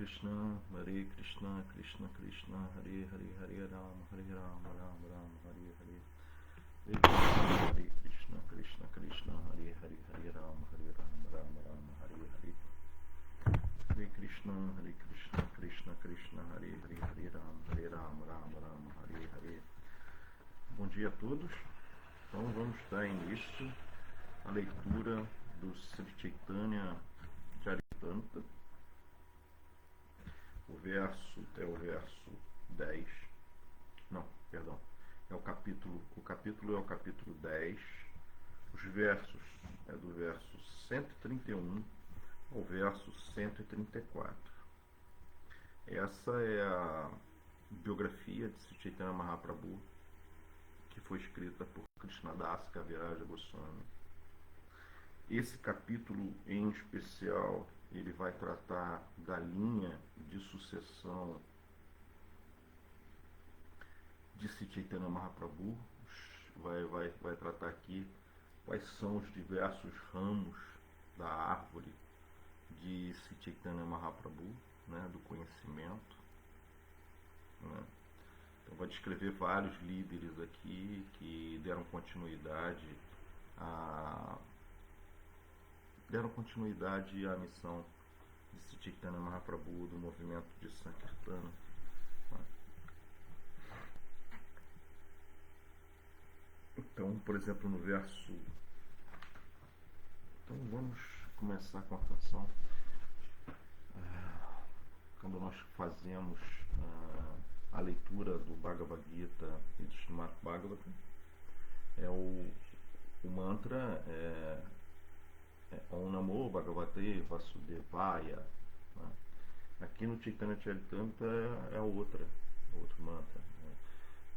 Krishna, Krishna Krishna, Hare Hare, Hare Ram, Ram Ram, Hare Hare. Hare Krishna, Krishna Krishna, Hare Hare, Hare Ram, Ram Ram, Hare Hare. Hare Krishna, Krishna Krishna, Hare Hare, Hare Ram, Ram Ram, Hare Hare. Bom dia a todos. Então vamos dar início à leitura do Sri Chaitanya Charitamrita. O verso é o verso 10. Não, perdão. O capítulo é o capítulo 10. Os versos é do verso 131 ao verso 134. Essa é a biografia de Sri Chaitanya Mahaprabhu, que foi escrita por Krishnadas Kaviraja Goswami. Esse capítulo em especial, ele vai tratar da linha de sucessão de Sri Chaitanya Mahaprabhu. Vai tratar aqui quais são os diversos ramos da árvore de Sri Chaitanya Mahaprabhu, né, do conhecimento, né? Então vai descrever vários líderes aqui que deram continuidade à missão de Sri Chaitanya Mahaprabhu, do movimento de Sankirtana. Então, por exemplo, no verso... Então vamos começar com a canção. Quando nós fazemos a leitura do Bhagavad Gita e do Srimad Bhagavatam, o mantra é Om Namo Bhagavate Vasudevaya, né? Aqui no Chaitanya Charitamrita é outro mantra, né?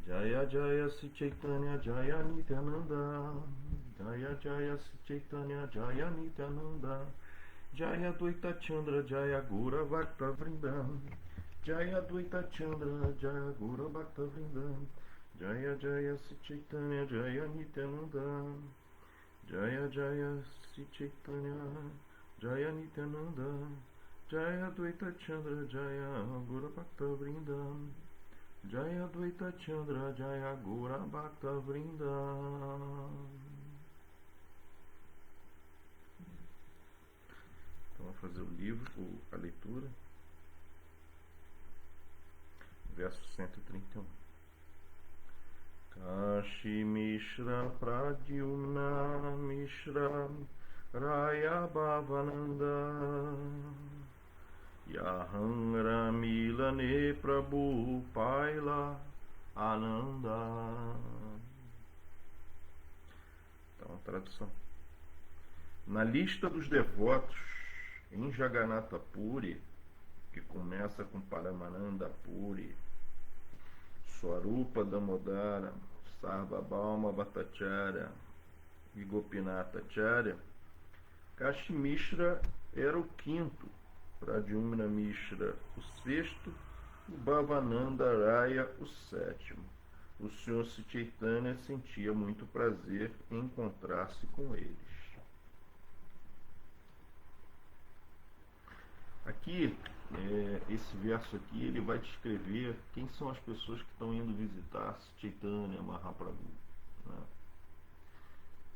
Jaya Jaya Sri Chaitanya Jaya Nityananda, Jaya Jaya Sri Chaitanya Jaya Nityananda, Jaya Dvaita Chandra Jaya Gura Bhakta Vrindam, Jaya Dvaita Chandra Jaya Gura Bhakta Vrindam, Jaya Jaya Sri Chaitanya Jaya Nityananda, Jaya Jaya Sri Chaitanya Jaya Nityananda, Jaya Dvaita Chandra Jaya Gura Bhakta Vrindam, Jaya Dvaita Chandra Jaya Gura Bhakta Vrindam. Então vamos fazer o livro, a leitura. Verso 131. Kashi Mishra Pradyumna Mishra Raya Bhavananda Yaham Ramilane Prabhu Paila Ananda. Então, tradução. Na lista dos devotos em Jagannatha Puri, que começa com Paramananda Puri, Swarupa Damodara, Sarvabhauma Bhattacharya e Gopinathacharya, Kashi Mishra era o quinto, Pradyumna Mishra o sexto, o Bhavananda Raya o sétimo. O Senhor Sri Chaitanya sentia muito prazer em encontrar-se com eles. Aqui, esse verso aqui, ele vai descrever quem são as pessoas que estão indo visitar Sri Chaitanya Mahaprabhu, né?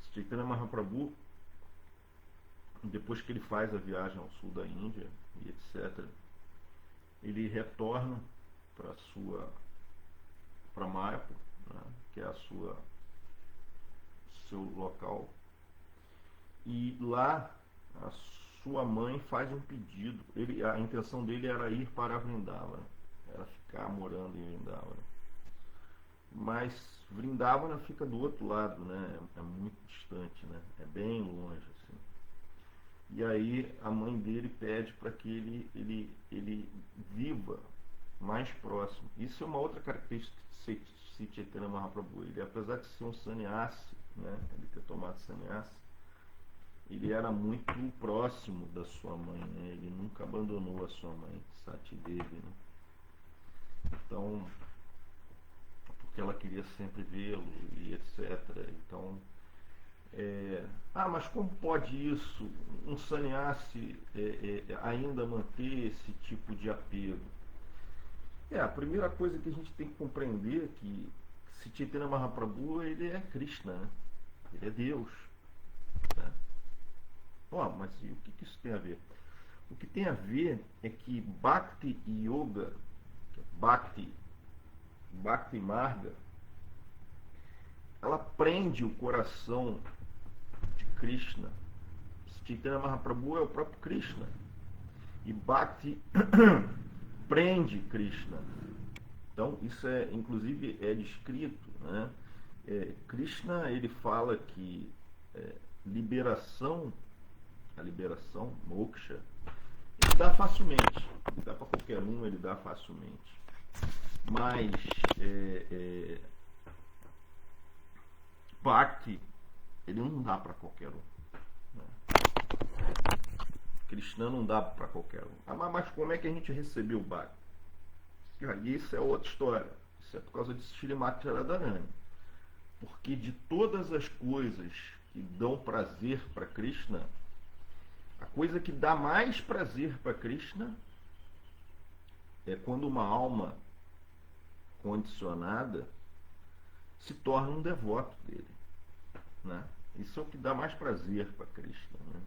Sri Chaitanya Mahaprabhu, depois que ele faz a viagem ao sul da Índia e etc., ele retorna para Mayapur, né, que é seu local, e lá a sua mãe faz um pedido. A intenção dele era ir para Vrindavana, era ficar morando em Vrindavana, mas Vrindavana fica do outro lado, né? É muito distante, né? É bem longe assim. E aí a mãe dele pede para que ele viva mais próximo. Isso é uma outra característica de Sri Chaitanya Mahaprabhu. Ele, apesar de ser um sannyasi, né? Ele ter tomado sannyasi, ele era muito próximo da sua mãe, né? Ele nunca abandonou a sua mãe, Sati Devi, né? Então, porque ela queria sempre vê-lo e etc. Então, Mas como pode isso, um sannyasi ainda manter esse tipo de apego? A primeira coisa que a gente tem que compreender é que Chaitanya Mahaprabhu, ele é Krishna, né? Ele é Deus. Né? Mas e o que isso tem a ver? O que tem a ver é que Bhakti Yoga, Bhakti Marga, ela prende o coração de Krishna. Chaitanya Mahaprabhu é o próprio Krishna. E Bhakti prende Krishna. Então, isso inclusive é descrito, né? Krishna, ele fala que a liberação, moksha, ele dá facilmente. Ele dá para qualquer um, ele dá facilmente. Mas Bhakti, ele não dá para qualquer um. Né? Krishna não dá para qualquer um. Mas como é que a gente recebeu o Bhakti? Isso é outra história. Isso é por causa de Srimati Radharani. Porque de todas as coisas que dão prazer para Krishna, a coisa que dá mais prazer para Krishna é quando uma alma condicionada se torna um devoto dele. Né? Isso é o que dá mais prazer para Krishna. Né?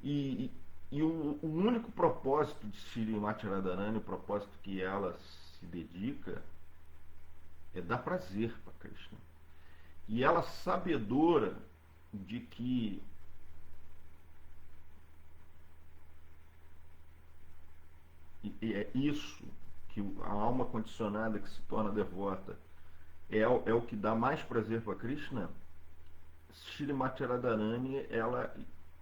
E o único propósito de Srimati Radharani, o propósito que ela se dedica, é dar prazer para Krishna. E ela, sabedora de que é isso, que a alma condicionada que se torna devota é o que dá mais prazer para Krishna, Srimati Radharani,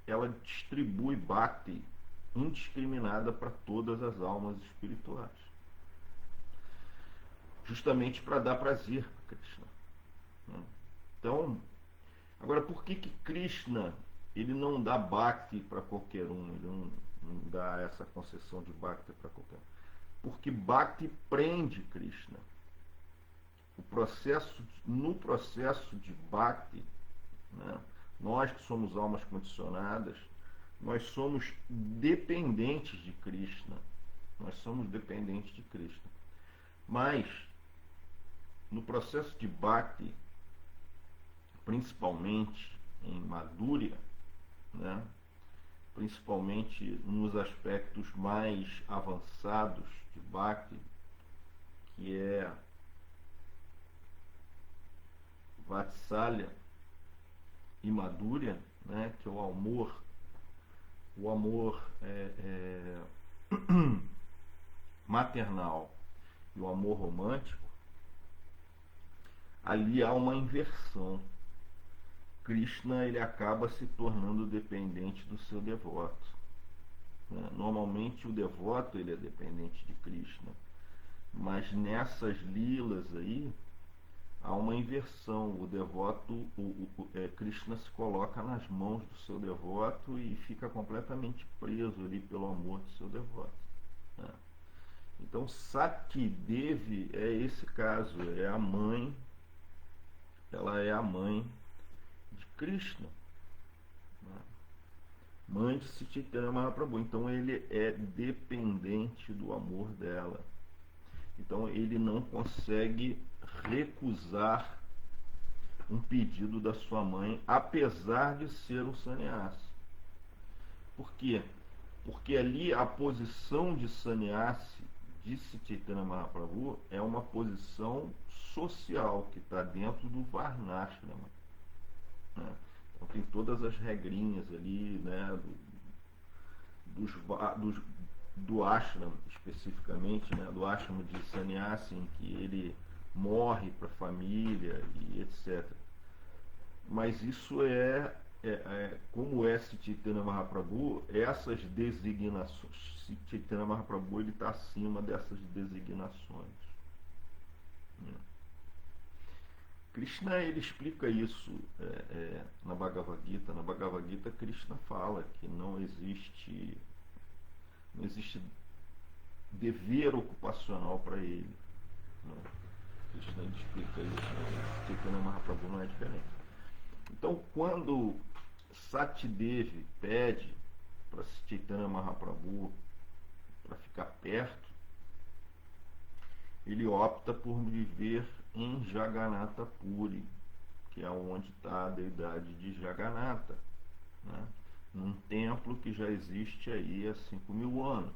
ela distribui Bhakti indiscriminada para todas as almas espirituais. Justamente para dar prazer para Krishna. Então, agora, por que Krishna ele não dá Bhakti para qualquer um? Ele não dá essa concessão de Bhakti para qualquer um? Porque Bhakti prende Krishna. No processo de Bhakti, né, nós que somos almas condicionadas, nós somos dependentes de Krishna. Nós somos dependentes de Krishna. Mas, no processo de Bhakti, principalmente em Madhurya, né, principalmente nos aspectos mais avançados de Bhakti, que é Vatsalya e Madhurya, né, que é o amor maternal e o amor romântico, ali há uma inversão. Krishna, ele acaba se tornando dependente do seu devoto. Normalmente o devoto, ele é dependente de Krishna, mas nessas lilas aí há uma inversão. O devoto, Krishna se coloca nas mãos do seu devoto e fica completamente preso ali pelo amor do seu devoto. Então Sati Devi é esse caso, é a mãe, ela é a mãe de Krishna, mãe de Chaitanya Mahaprabhu. Então ele é dependente do amor dela. Então ele não consegue recusar um pedido da sua mãe, apesar de ser um sannyasi. Por quê? Porque ali a posição de sannyasi de Chaitanya Mahaprabhu é uma posição social que está dentro do Varnashrama. Né? Então tem todas as regrinhas ali, né, do ashram especificamente, né, do ashram de sannyasi, em que ele morre para a família e etc. Mas isso como é Chaitanya Mahaprabhu, essas designações, Chaitanya Mahaprabhu, ele está acima dessas designações. Krishna, ele explica isso na Bhagavad Gita. Na Bhagavad Gita, Krishna fala que não existe dever ocupacional para ele. Né? Krishna ele explica isso, né? Chaitanya Mahaprabhu não é diferente. Então, quando Satidevi pede para Chaitanya Mahaprabhu para ficar perto, ele opta por viver em Jagannatha Puri, que é onde está a deidade de Jagannatha, né? Num templo que já existe aí há 5.000 anos,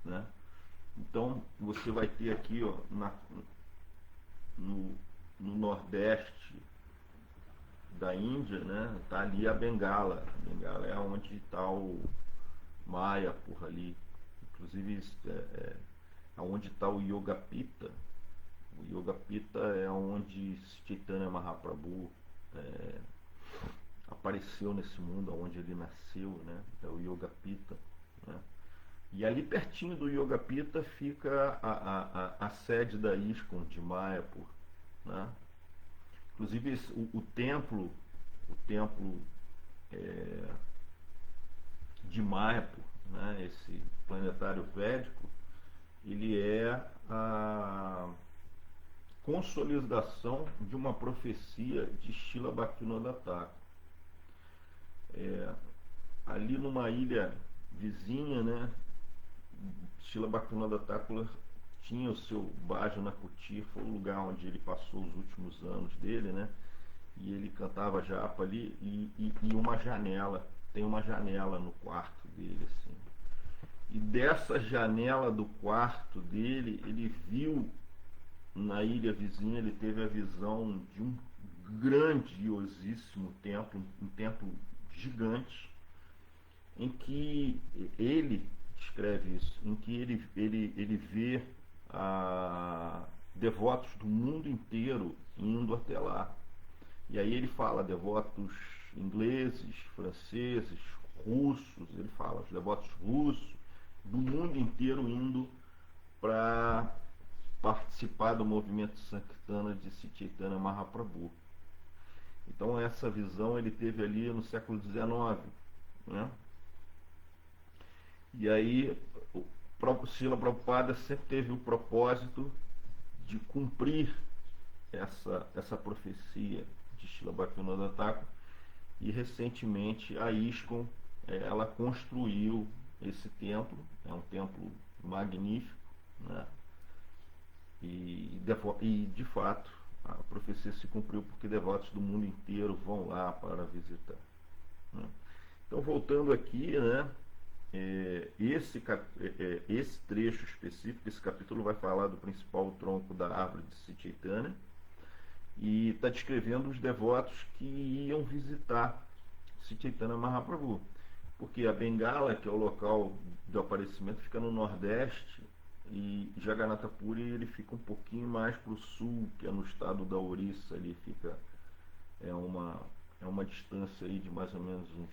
né? Então você vai ter aqui, ó, no Nordeste da Índia, né? Tá ali a Bengala. A Bengala é onde está o Mayapur ali. Inclusive onde está o Yoga Pita. O Yoga Pita é onde Chaitanya Mahaprabhu apareceu nesse mundo, onde ele nasceu, né? É o Yoga Pita, né? E ali pertinho do Yoga Pita fica a sede da ISKCON de Mayapur, né? Inclusive o templo de Mayapur, né? Esse planetário védico, ele é a consolidação de uma profecia de Srila Bhaktivinoda Thakur. Ali numa ilha vizinha, né? Srila Bhaktivinoda Thakur tinha o seu Bhajana Kutir, foi o lugar onde ele passou os últimos anos dele, né? E ele cantava japa ali, e uma janela, tem uma janela no quarto dele, assim. E dessa janela do quarto dele, ele viu na ilha vizinha, ele teve a visão de um grandiosíssimo templo, um templo gigante, em que ele descreve isso, em que ele vê devotos do mundo inteiro indo até lá. E aí ele fala devotos ingleses, franceses, russos, ele fala os devotos russos do mundo inteiro indo para participar do movimento Sankirtana de Chaitanya Mahaprabhu. Então essa visão ele teve ali no século XIX, né? E aí o próprio Srila Prabhupada sempre teve o propósito de cumprir essa profecia de Srila Bhaktivinoda Thakur, e recentemente a ISKCON ela construiu esse templo, é um templo magnífico, né? E de fato a profecia se cumpriu, porque devotos do mundo inteiro vão lá para visitar, né? Então, voltando aqui, né? Esse trecho específico, esse capítulo vai falar do principal tronco da árvore de Sri Chaitanya, e está descrevendo os devotos que iam visitar Sri Chaitanya Mahaprabhu, porque a Bengala, que é o local do aparecimento, fica no Nordeste, e Jagannatha Puri ele fica um pouquinho mais para o sul, que é no estado da Orissa. Ali fica uma distância aí de mais ou menos uns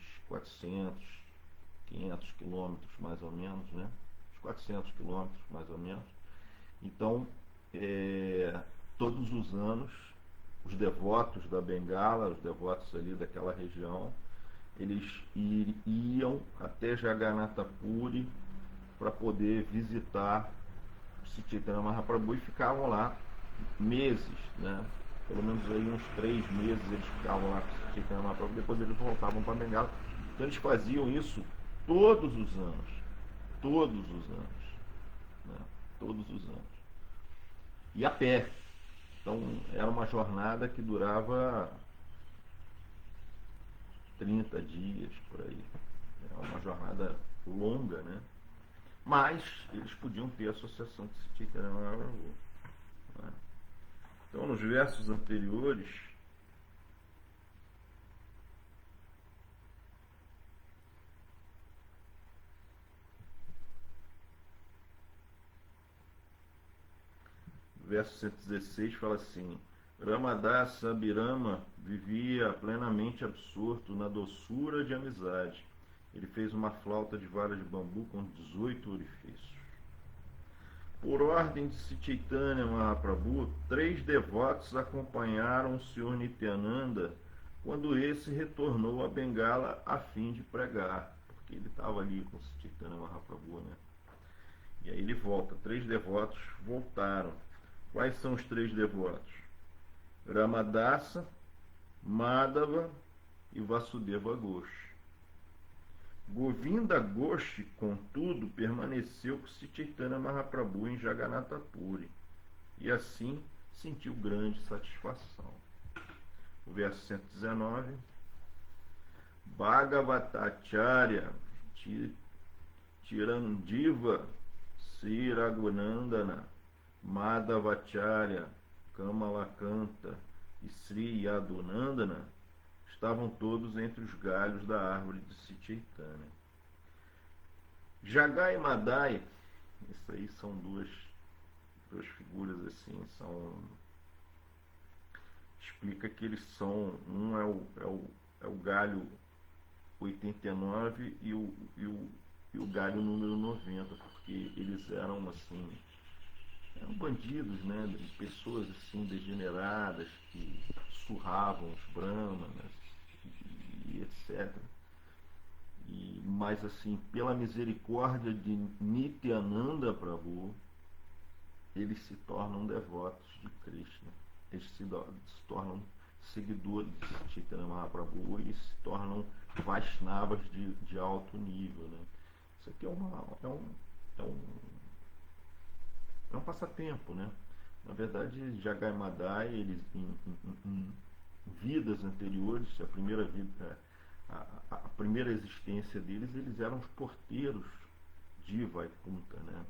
500 quilômetros, mais ou menos, né? Uns 400 quilômetros, mais ou menos. Então, todos os anos, os devotos da Bengala, os devotos ali daquela região, eles iam até Jagannatha Puri para poder visitar Sri Chaitanya Mahaprabhu, e ficavam lá meses, né? Pelo menos aí uns 3 meses eles ficavam lá com Sri Chaitanya Mahaprabhu, depois eles voltavam para Bengala. Então eles faziam isso todos os anos, né? Todos os anos, e a pé. Então era uma jornada que durava 30 dias por aí. Era uma jornada longa, né? Mas eles podiam ter associação de Sri Chaitanya Mahaprabhu, né? Então, nos versos anteriores, verso 116 fala assim: Ramadasa Abhirama vivia plenamente absorto na doçura de amizade. Ele fez uma flauta de vara de bambu com 18 orifícios. Por ordem de Sri Chaitanya Mahaprabhu, 3 devotos acompanharam o Sr. Nityananda quando esse retornou a Bengala a fim de pregar, porque ele estava ali com Sri Chaitanya Mahaprabhu, né? E aí ele volta. 3 devotos voltaram. Quais são os 3 devotos? Ramadasa, Madhava e Vasudeva Ghosh. Govinda Ghosh, contudo, permaneceu com Sri Chaitanya Mahaprabhu em Jagannatha Puri e assim sentiu grande satisfação. O verso 119: Bhagavatacharya Tirandiva Sri Raghunandana Madhavacharya Kamalakanta e Sri Yadunandana estavam todos entre os galhos da árvore de Sri Chaitanya. Jagai e Madai, isso aí são duas figuras assim, explica que eles são, um é o galho 89 e o galho número 90, porque eles eram assim, eram bandidos, né, pessoas assim degeneradas que surravam os brahmanas e etc. Mas assim, pela misericórdia de Nityananda Prabhu, eles se tornam devotos de Krishna, eles se tornam seguidores de Chaitanya Mahaprabhu e se tornam Vaishnavas de alto nível, né? Isso aqui é um passatempo, né? Na verdade, Jagai Madai, eles em vidas anteriores, a primeira existência deles, eles eram os porteiros de Vaikuntha, né?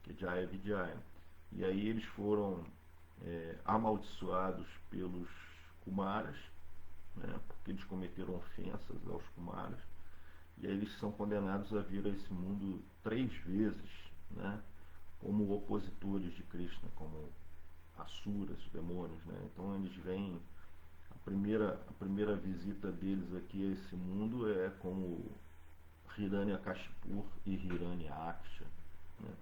Que é Jaya Vijaya. E aí eles foram amaldiçoados pelos Kumaras, né? Porque eles cometeram ofensas aos Kumaras. E aí eles são condenados a vir a esse mundo 3 vezes, né? Como opositores de Krishna, como asuras, demônios, né? Então eles vêm, a primeira visita deles aqui a esse mundo é como Hiranyakashipu e Hiranyaksha, né?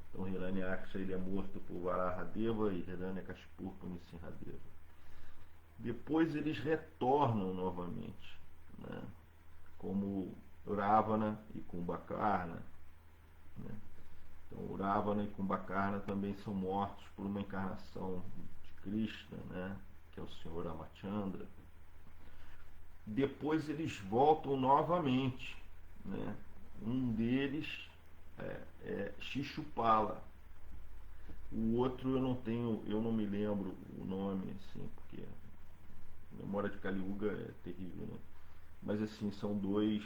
Então Hiranyaksha, ele é morto por Varahadeva e Hiranyakashipu por Nrsimhadeva. Depois eles retornam novamente, né? Como Ravana e Kumbhakarna, né? Então Ravana e Kumbhakarna também são mortos por uma encarnação de Krishna, né? Que é o Senhor Ramachandra. Depois eles voltam novamente, né? Um deles é Shishupala. O outro eu não me lembro o nome, assim, porque a memória de Kali Yuga é terrível, né? Mas assim, são dois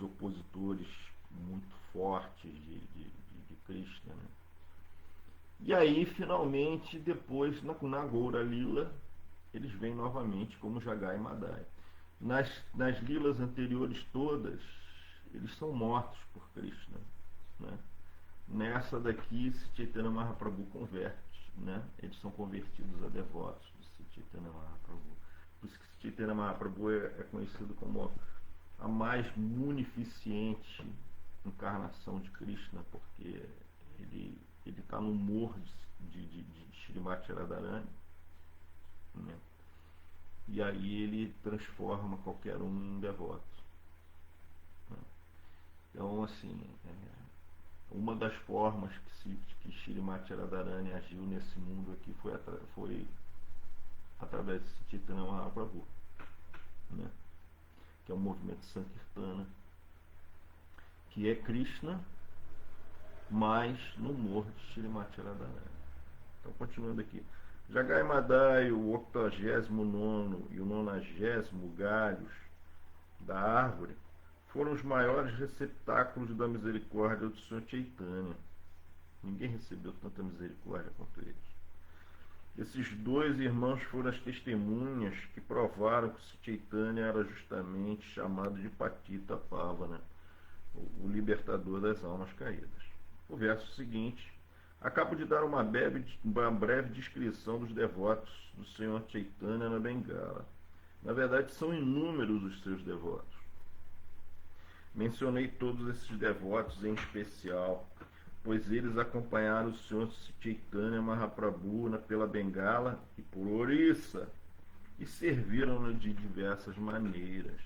opositores muito fortes de Krishna, né? E aí, finalmente, depois, na Goura Lila, eles vêm novamente como Jagai e Madai. Nas lilas anteriores todas, eles são mortos por Krishna, né? Nessa daqui, Sri Chaitanya Mahaprabhu converte, né? Eles são convertidos a devotos de Sri Chaitanya Mahaprabhu. Por isso que Sri Chaitanya Mahaprabhu é conhecido como a mais munificente encarnação de Krishna, porque ele está no humor de Srimati Radharani, né? E aí ele transforma qualquer um em devoto, né? Então, assim, uma das formas que Srimati Radharani agiu nesse mundo aqui foi através de Chaitanya Mahaprabhu, né? Que é o movimento Sankirtana, que é Krishna, mas no humor de Srimati Radharani. Então, continuando aqui. Jagai Madai, o 89º e o 90º galhos da árvore foram os maiores receptáculos da misericórdia do Senhor Chaitanya. Ninguém recebeu tanta misericórdia quanto eles. Esses 2 irmãos foram as testemunhas que provaram que Chaitanya era justamente chamado de Patita Pavana, o libertador das almas caídas. O verso seguinte: acabo de dar uma breve descrição dos devotos do Senhor Chaitanya na Bengala. Na verdade, são inúmeros os seus devotos. Mencionei todos esses devotos em especial, pois eles acompanharam o Senhor Chaitanya Mahaprabhu pela Bengala e por Orissa, e serviram-no de diversas maneiras.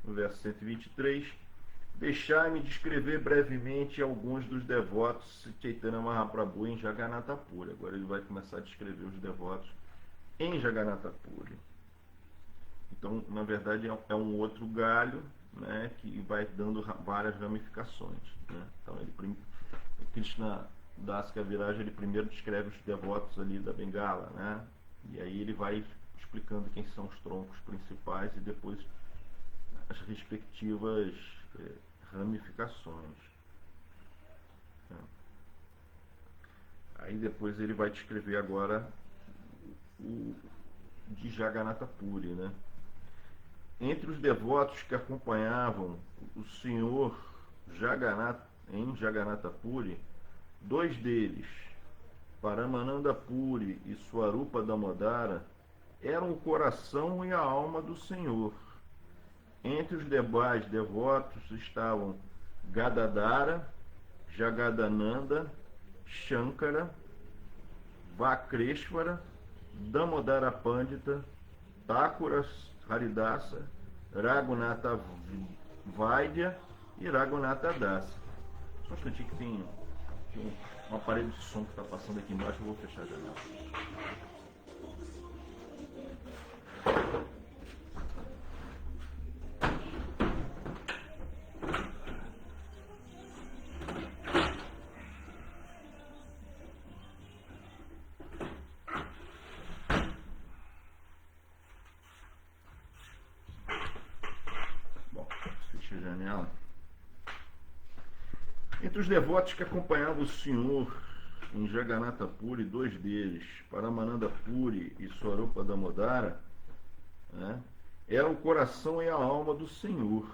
No verso 123, Deixai-me descrever brevemente alguns dos devotos de Chaitanya Mahaprabhu em Jagannatha Puri. Agora ele vai começar a descrever os devotos em Jagannatha Puri. Então, na verdade, é um outro galho, né, que vai dando várias ramificações. Né? Então, Krishna Das Kaviraj, ele primeiro descreve os devotos ali da Bengala, né? E aí ele vai explicando quem são os troncos principais e depois as respectivas ramificações. Aí depois ele vai descrever agora o de Jagannatha Puri, né? Entre os devotos que acompanhavam o Senhor em Jagannatha Puri, dois deles, Paramananda Puri e Swarupa Damodara, eram o coração e a alma do Senhor. Entre os demais devotos estavam Gadadara, Jagadananda, Shankara, Vakreshvara, Damodara Pandita, Thakura Haridasa, Raghunatha Vaidya e Raghunatha Dasa. Só um instantinho que tem um aparelho de som que está passando aqui embaixo, eu vou fechar a janela. Entre os devotos que acompanhavam o Senhor em Jagannatha Puri, dois deles, Paramananda Puri e Swarupa Damodara, né, eram o coração e a alma do Senhor.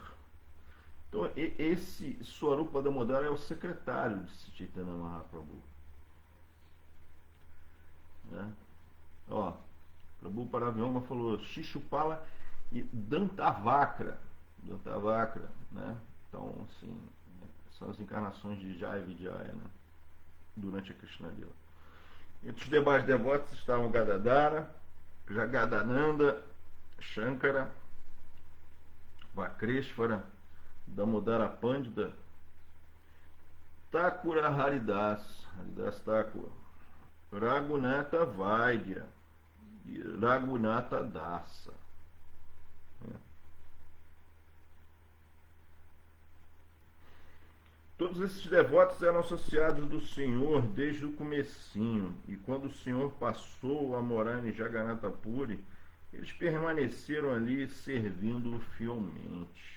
Então, esse Swarupa Damodara é o secretário de Chaitanya Mahaprabhu. Né? Ó, Prabhu Paravyoma falou Shishupala e Dantavakra. Dantavakra, né? Então, assim, são as encarnações de Jaya Vijaya, né? Durante a Krishna Lila. Entre os demais devotos estavam Gadadara, Jagadananda, Shankara, Vakreshvara, Damodara Pandita, Thakura Haridas Thakura, Raghunatha Vaidya e Raghunatha Dasa. Todos esses devotos eram associados do Senhor desde o comecinho, e quando o Senhor passou a morar em Jagannatha Puri, eles permaneceram ali servindo-o fielmente.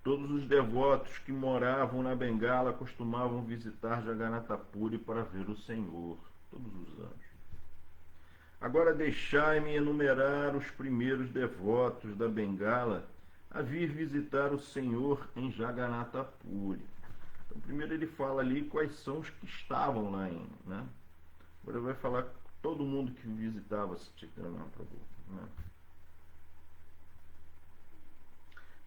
Todos os devotos que moravam na Bengala costumavam visitar Jagannatha Puri para ver o Senhor, todos os anos. Agora deixai-me enumerar os primeiros devotos da Bengala a vir visitar o Senhor em Jagannatha Puri. Então, primeiro ele fala ali quais são os que estavam lá, né? Agora ele vai falar todo mundo que visitava Chaitanya Mahaprabhu, né?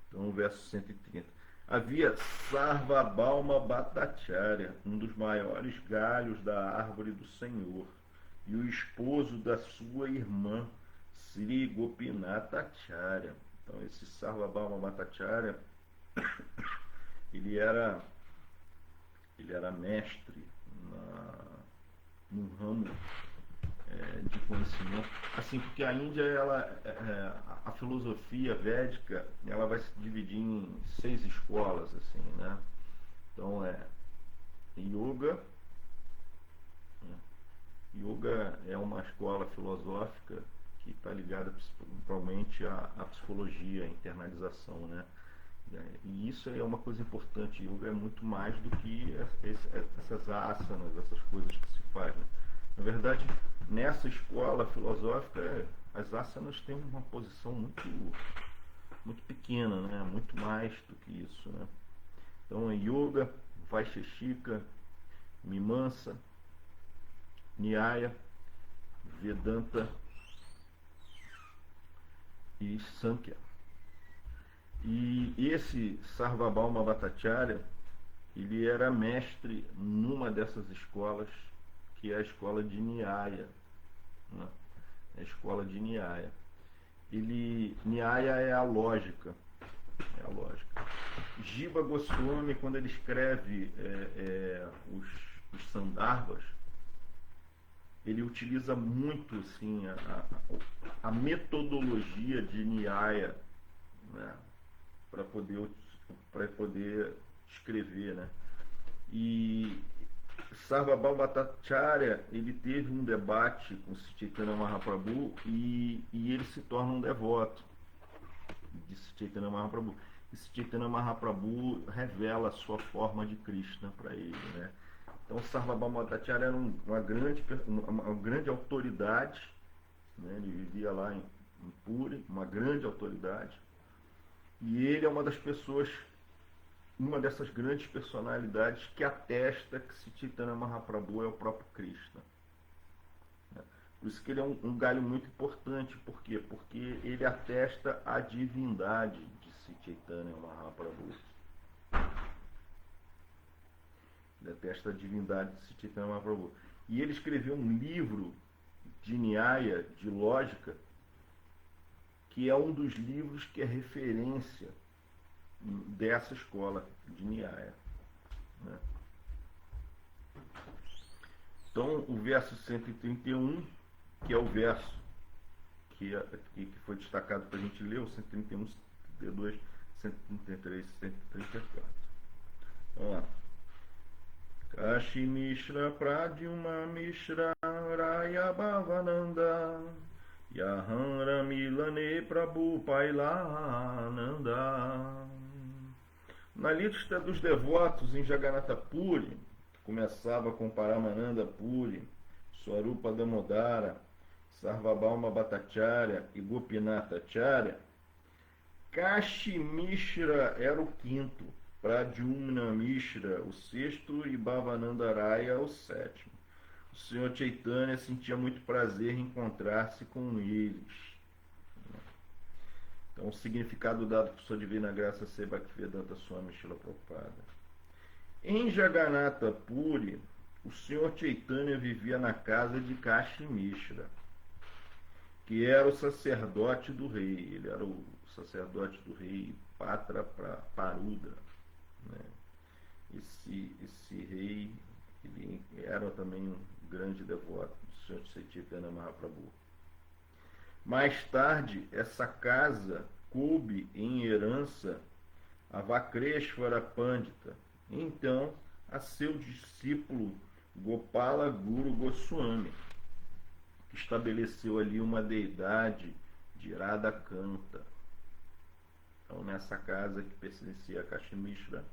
Então, no verso 130. Havia Sarvabhauma Bhattacharya, um dos maiores galhos da árvore do Senhor, e o esposo da sua irmã, Sri Gopinathacharya. Então, esse Sarvabhauma Bhattacharya, ele era mestre num ramo de conhecimento, assim, porque a Índia, a filosofia védica, ela vai se dividir em 6 escolas, assim, né? Então Yoga. Yoga é uma escola filosófica que está ligada principalmente à psicologia, à internalização, né? E isso é uma coisa importante. Yoga é muito mais do que essas asanas, essas coisas que se faz, né? Na verdade, nessa escola filosófica, as asanas têm uma posição muito pequena, né? Muito mais do que isso, né? Então, Yoga, Vaisheshika, Mimamsa, Nyaya, Vedanta e Sankhya. E esse Sarvabhauma Bhattacharya, ele era mestre numa dessas escolas, que é a escola de Nyaya, né? A escola de Nyaya. Nyaya é a lógica. É a lógica. Jiva Goswami, quando ele escreve os Sandarbhas, ele utiliza muito assim, a metodologia de Nyaya, né, para poder escrever, né? E Sarvabhauma Bhattacharya, ele teve um debate com Chaitanya Mahaprabhu e ele se torna um devoto de Chaitanya Mahaprabhu. E Chaitanya Mahaprabhu revela a sua forma de Krishna para ele, né? Então Sarvabhauma Bhattacharya era uma grande autoridade, né? Ele vivia lá em Puri, uma grande autoridade, e ele é uma dessas grandes personalidades que atesta que Chaitanya Mahaprabhu é o próprio Krishna. Por isso que ele é um galho muito importante. Por quê? Porque ele atesta a divindade de Chaitanya Mahaprabhu. Ele atesta a divindade de Chaitanya Mahaprabhu. E ele escreveu um livro de Nyaya, de lógica, que é um dos livros que é referência dessa escola de Nyaya, né? Então, o verso 131, que é o verso que foi destacado para a gente ler, o 131, 132, 133, 134. Vamos lá. Kashi Mishra Pradyuma Mishra Raya Bhavananda Yaham Ramilane Prabhu Pailananda. Na lista dos devotos em Jagannatha Puri, que começava com Paramananda Puri, Swarupa Damodara, Sarvabhauma Bhattacharya e Gopinathacharya, Kashi Mishra era o quinto, Pradyumna Mishra o sexto e Bhavananda Raya o sétimo. O Senhor Chaitanya sentia muito prazer em encontrar-se com eles. Então, o significado dado por sua divina graça ser Bhaktivedanta Swami Srila Prabhupada. Em Jagannatha Puri, o Senhor Chaitanya vivia na casa de Kashi Mishra, que era o sacerdote do rei. Ele era o sacerdote do rei Patra Paruda, né? Esse rei, ele era também um grande devoto do Senhor Chaitanya Mahaprabhu. Mais tarde, essa casa coube em herança a Vakreshvara Pandita, então a seu discípulo Gopala Guru Goswami, que estabeleceu ali uma deidade de Radhakanta. Então, nessa casa que pertencia a Kashi Mishra,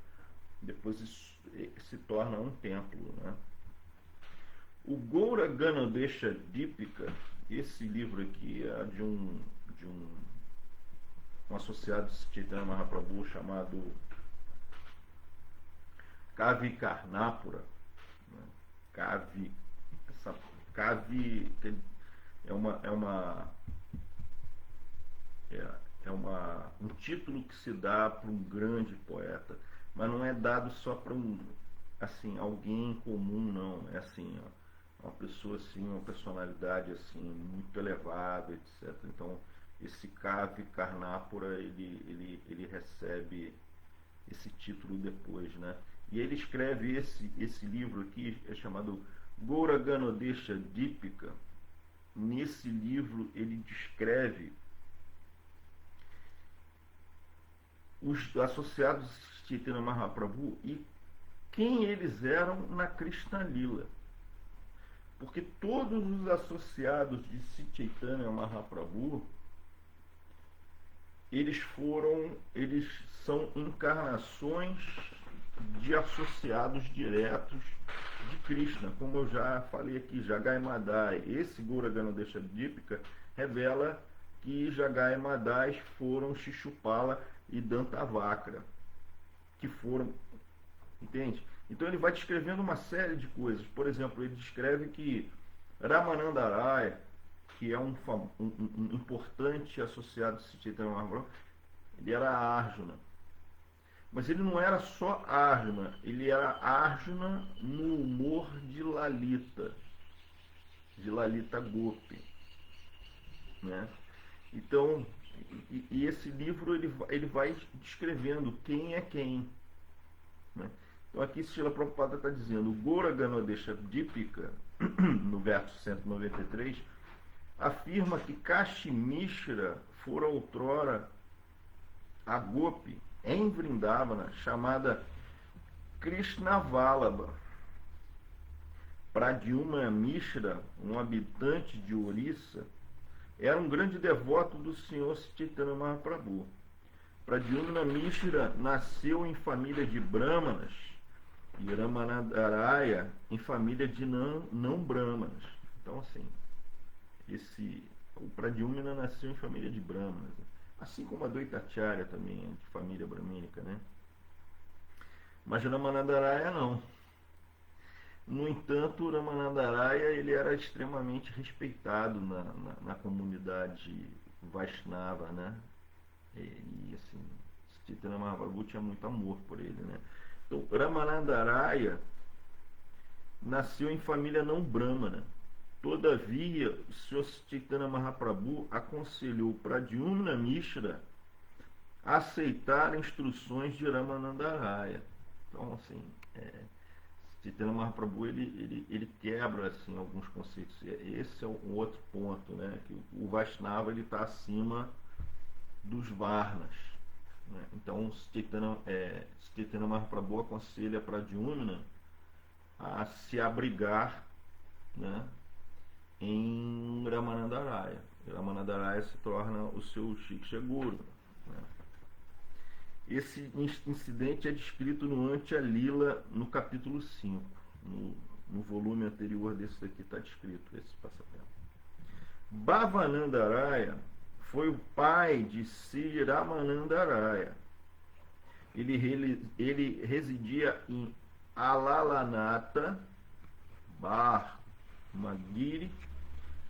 depois se torna um templo, né? O Goura Ganodesha Dipika, esse livro aqui é de um associado de Chaitanya Mahaprabhu chamado Kavi Karnapura, né? Kavi um título que se dá para um grande poeta, mas não é dado só para alguém comum, não. É assim, uma pessoa assim, uma personalidade assim muito elevada, etc. Então, esse Kavi Karnapura, ele recebe esse título depois, né? E ele escreve esse livro aqui, é chamado Goura Ganodesha Dipika. Nesse livro ele descreve os associados de Chaitanya Mahaprabhu e quem eles eram na Krishna Lila. Porque todos os associados de Chaitanya Mahaprabhu, eles são encarnações de associados diretos de Krishna, como eu já falei aqui, Jagai Madai. Esse Goura Ganodesha Dipika revela que Jagai Madai foram Shishupala e Dantavakra, que foram, entende? Então ele vai descrevendo uma série de coisas. Por exemplo, ele descreve que Ramananda Raya, que é um importante associado de Chaitanya Mahaprabhu, ele era Arjuna. Mas ele não era só Arjuna, ele era Arjuna no humor de Lalita Gopi, né? Então, E esse livro ele vai descrevendo quem é quem, né? Então aqui Srila Prabhupada está dizendo: o Gora Ganodesha Dipika, no verso 193, afirma que Kashi Mishra fora outrora a Gopi em Vrindavana chamada Krishna Vallabha. Pradyumna Mishra, um habitante de Orissa, era um grande devoto do Senhor Chaitanya Mahaprabhu. Pradyumna Mishra nasceu em família de Brahmanas e Ramanandaraya em família de não Brahmanas. Então, assim, o Pradyumna nasceu em família de Brahmanas, assim como a Dvaitacharya também é de família brahmínica, né? Mas Ramanandaraya não. No entanto, Ramanandaraya ele era extremamente respeitado na comunidade Vaishnava, né? E assim, Chaitanya Mahaprabhu tinha muito amor por ele, né? Então, Ramanandaraya nasceu em família não brahmana. Todavia, o Sr. Chaitanya Mahaprabhu aconselhou Pradyumna Mishra a aceitar instruções de Ramanandaraya. Então, assim, Chaitanya Mahaprabhu ele quebra assim alguns conceitos. Esse é um outro ponto, né? Que o Vaishnava ele está acima dos Varnas, né? Então, Chaitanya Mahaprabhu aconselha Pradyumna a se abrigar, né, em Ramanandaraya. Ramanandaraya se torna o seu Shiksha Guru, né? Esse incidente é descrito no Antya Lila, no capítulo 5. No volume anterior desse daqui está descrito esse passatempo. Bhavanandaraya foi o pai de Sri Ramanandaraya. Ele residia em Alalanata Bar Magiri,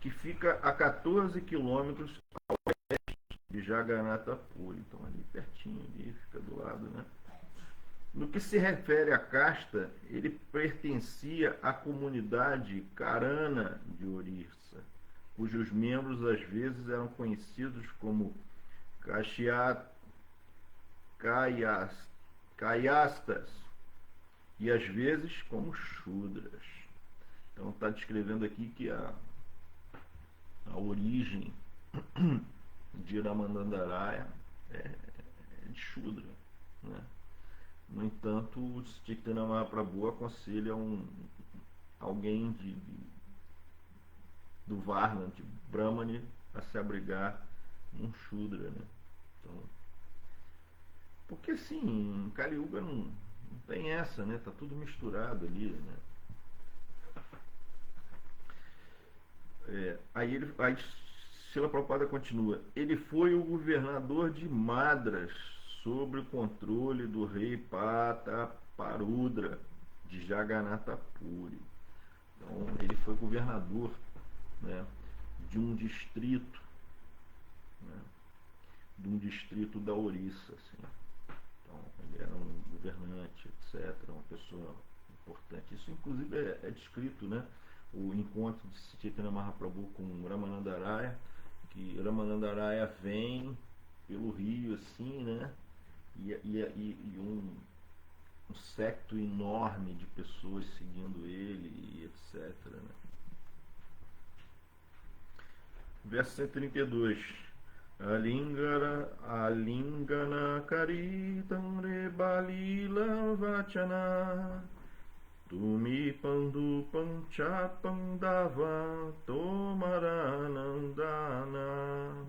que fica a 14 quilômetros ao oeste de Jagannatha Puri. Então ali pertinho, ali, fica do lado, né? No que se refere à casta, ele pertencia à comunidade Karana de Orissa, cujos membros às vezes eram conhecidos como Kayastas e às vezes como Shudras. Então está descrevendo aqui que a origem de Ramanandaraya é de Shudra, né? No entanto, o Chaitanya Mahaprabhu aconselha alguém do Varna, de Brahmani, a se abrigar num Shudra, né? Então, porque assim, em Kali Yuga não tem essa, né? Tá tudo misturado ali, né? Aí Srila Prabhupada continua: ele foi o governador de Madras sob o controle do rei Pata Parudra de Jagannatha Puri. Então ele foi governador, né, de um distrito, né, da Orissa, assim. Então ele era um governante, etc., uma pessoa importante. Isso inclusive é descrito, né? O encontro de Chaitanya Mahaprabhu com Ramanandaraya, que Ramanandaraya vem pelo rio assim, né? E um séquito enorme de pessoas seguindo ele, e etc., né? Verso 132. Alingana karitam rebalila vachana Tumi pandu pancha pandava tomaranandana.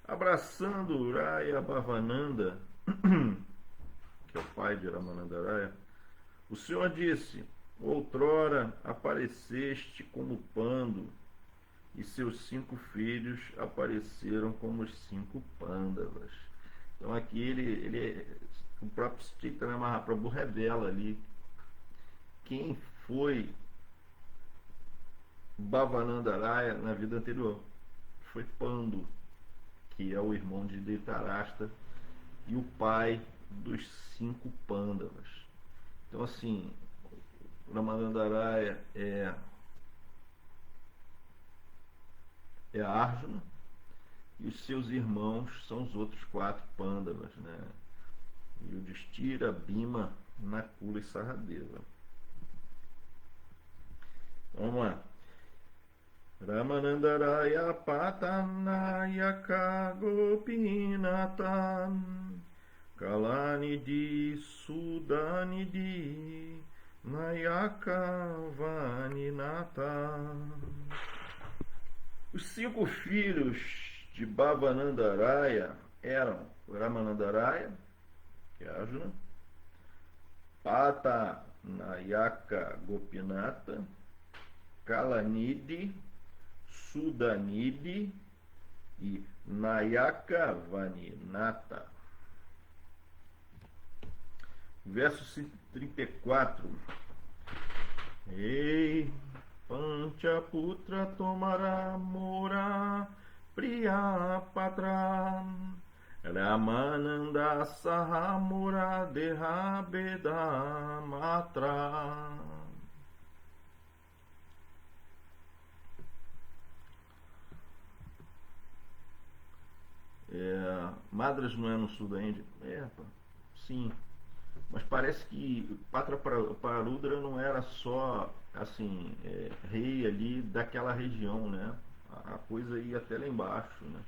Abraçando Raya Bhavananda, que é o pai de Ramanandaraya, o Senhor disse: outrora apareceste como Pando, e seus 5 filhos apareceram como os 5 Pandavas. Então aqui o próprio Chaitanya Mahaprabhu revela ali quem foi Bhavanandaraya na vida anterior. Foi Pando, que é o irmão de Dhritarashtra e o pai dos 5 Pandavas. Então assim, Ramanandaraya é Arjuna, e os seus irmãos são os outros 4 Pandavas, né? Yudhishthira, Bhima, Nakula e Saradeva. Vamos lá. Ramanandaraya Patanayaka Gopinatan Kalanidhi Sudanidhi Nayaka Vaninata. Os 5 filhos de Bhavanandaraya eram Ramanandaraya, que é Arjuna, Patanayaka Gopinata, Kalanidhi, Sudanidhi e Nayaka Vaninata. Verso 34. Ei, Panchaputra Tomara Mora Priya Patra Ramananda Sahamura Dehabeda Matra. Madras não é no sul da Índia? Sim. Mas parece que Patraparudra não era só assim, rei ali daquela região, né? A coisa ia até lá embaixo, né?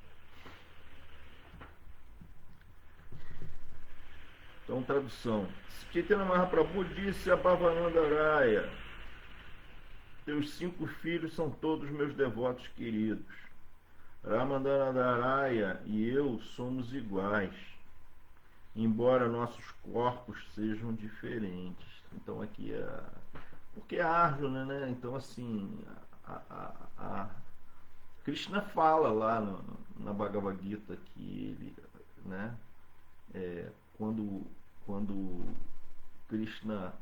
Então, tradução. Chaitanya Mahaprabhu disse a Bhavanandaraya: teus 5 filhos são todos meus devotos queridos. Ramanandaraya e eu somos iguais, embora nossos corpos sejam diferentes. Então aqui porque é Arjuna, né? Então assim, Krishna fala lá na Bhagavad Gita que ele, né? Quando Krishna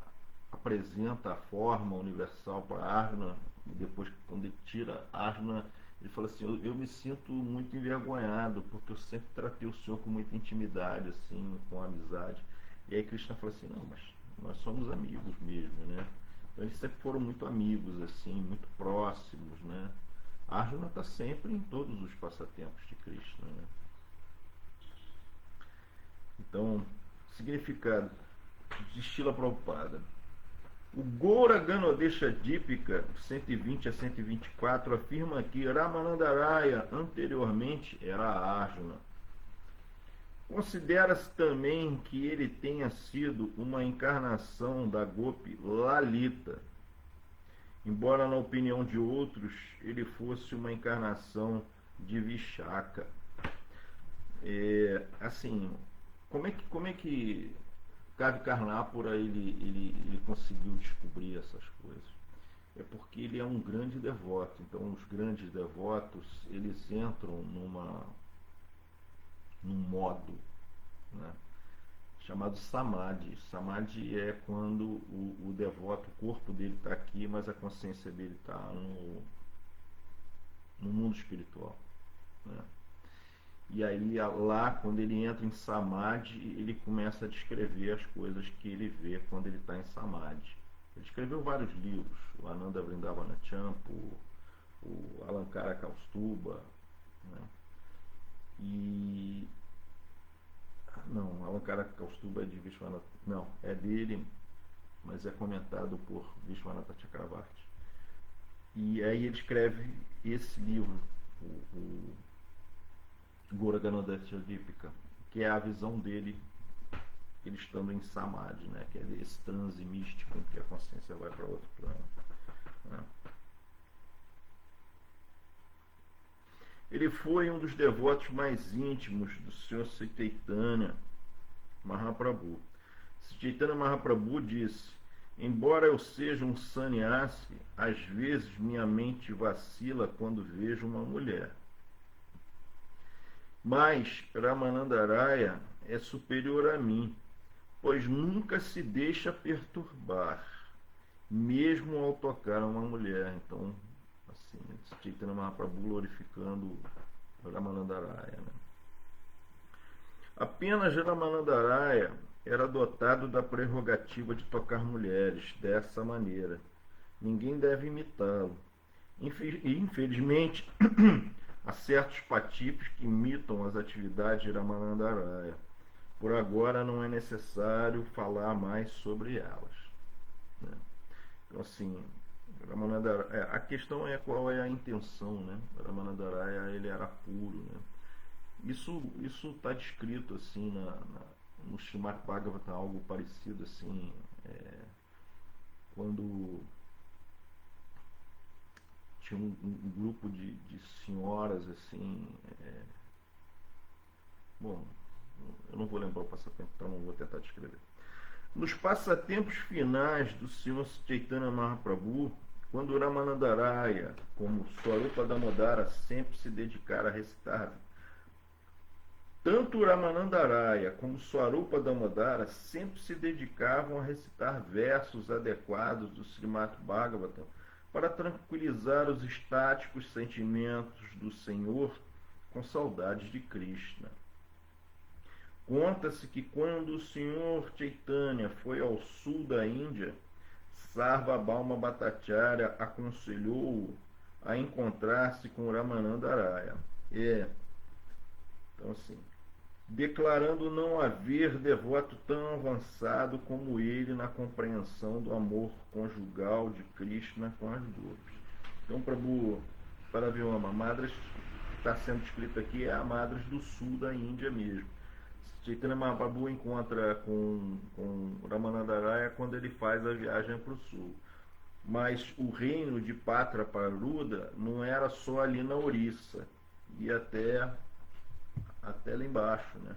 apresenta a forma universal para Arjuna, depois quando ele tira Arjuna, ele fala assim: eu me sinto muito envergonhado, porque eu sempre tratei o Senhor com muita intimidade, assim, com amizade. E aí Krishna fala assim: não, mas nós somos amigos mesmo, né? Então eles sempre foram muito amigos, assim, muito próximos, né? Arjuna está sempre em todos os passatempos de Krishna, né? Então, significado de Srila Prabhupada. O Goura Ganodesha Dípika 120 a 124 afirma que Ramanandaraya anteriormente era Arjuna. Considera-se também que ele tenha sido uma encarnação da Gopi Lalita, embora na opinião de outros ele fosse uma encarnação de Vishaka. Assim, como é que Kavi Karnapura ele conseguiu descobrir essas coisas? É porque ele é um grande devoto. Então os grandes devotos, eles entram num modo, né, chamado Samadhi. Samadhi é quando o devoto, o corpo dele está aqui, mas a consciência dele está no mundo espiritual, né? E aí lá, quando ele entra em Samadhi, ele começa a descrever as coisas que ele vê quando ele está em Samadhi. Ele escreveu vários livros, o Ananda Vrindavana Champu, o Alankara Kaustuba, né? E não, Alankara Kaustuba é de Vishwanatha, não, é dele, mas é comentado por Vishwanatha Chakravarti. E aí ele escreve esse livro, o Goura Ganodesha Dípika, que é a visão dele, ele estando em Samadhi, né? Que é esse transe místico em que a consciência vai para outro plano, né? Ele foi um dos devotos mais íntimos do Sr. Chaitanya Mahaprabhu. Chaitanya Mahaprabhu disse: embora eu seja um sannyasi, às vezes minha mente vacila quando vejo uma mulher. Mas Ramanandaraya é superior a mim, pois nunca se deixa perturbar, mesmo ao tocar uma mulher. Então, assim, Chaitanya Mahaprabhu glorificando Ramanandaraya, né? Apenas Ramanandaraya era dotado da prerrogativa de tocar mulheres dessa maneira. Ninguém deve imitá-lo. Infelizmente, Há certos patipes que imitam as atividades de Ramanandaraya. Por agora não é necessário falar mais sobre elas, né? Então, assim, Ramanandaraya, a questão é qual é a intenção, né? Ramanandaraya, ele era puro, né? Isso está descrito assim no Srimad Bhagavatam, algo parecido assim, quando tinha um grupo de senhoras assim, bom, eu não vou lembrar o passatempo, então não vou tentar descrever. Nos passatempos finais do Sr. Chaitanya Mahaprabhu, quando Ramanandaraya, como Swarupa Damodara, sempre se dedicara a recitar, tanto Ramanandaraya como Swarupa Damodara sempre se dedicavam a recitar versos adequados do Srimad Bhagavatam para tranquilizar os estáticos sentimentos do Senhor com saudades de Krishna. Conta-se que quando o Sr. Chaitanya foi ao sul da Índia, Sarvabhauma Bhattacharya aconselhou-o a encontrar-se com Ramanandaraya. Então, assim, declarando não haver devoto tão avançado como ele na compreensão do amor conjugal de Krishna com as gopis. Então, Prabhu Paravyama, Madras, está sendo escrito aqui, é a Madras do sul da Índia mesmo. Chaitanya Mahaprabhu encontra com Ramanandaraya quando ele faz a viagem para o sul. Mas o reino de Patraparuda não era só ali na Orissa, e até lá embaixo, né?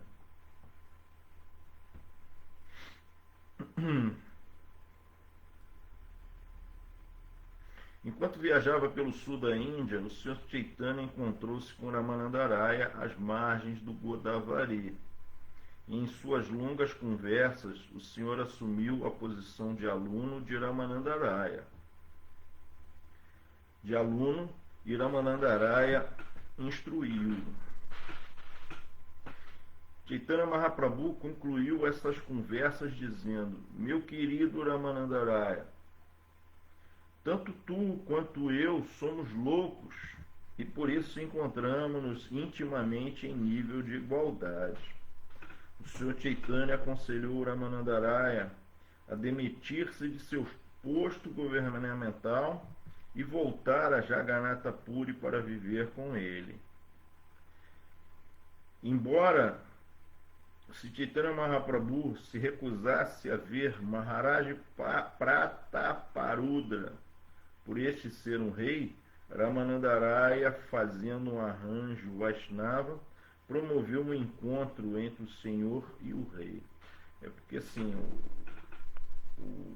Enquanto viajava pelo sul da Índia, o Sr. Chaitanya encontrou-se com Ramanandaraya às margens do Godavari. E em suas longas conversas, o Senhor assumiu a posição de aluno de Ramanandaraya. De aluno, e Ramanandaraya instruiu-o. Chaitanya Mahaprabhu concluiu essas conversas dizendo: meu querido Ramanandaraya, tanto tu quanto eu somos loucos e por isso encontramos-nos intimamente em nível de igualdade. O Sr. Chaitanya aconselhou Ramanandaraya a demitir-se de seu posto governamental e voltar a Jagannatha Puri para viver com ele. Embora se Chaitanya Mahaprabhu se recusasse a ver Maharaj Prataparudra por este ser um rei, Ramanandaraya, fazendo um arranjo Vaishnava, promoveu um encontro entre o Senhor e o rei. É porque assim, o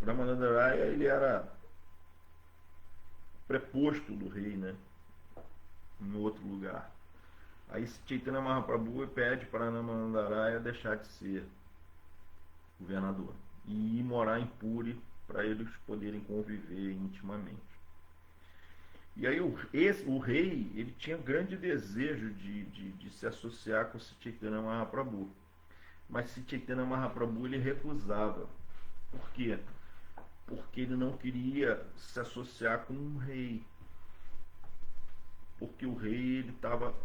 Ramanandaraya, ele era preposto do rei, né? Em outro lugar. Aí Chaitanya Mahaprabhu pede para Ramanandaraya deixar de ser governador e ir morar em Puri para eles poderem conviver intimamente. E aí o rei, ele tinha grande desejo de se associar com Chaitanya Mahaprabhu. Mas Chaitanya Mahaprabhu ele recusava. Por quê? Porque ele não queria se associar com um rei. Porque o rei ele estava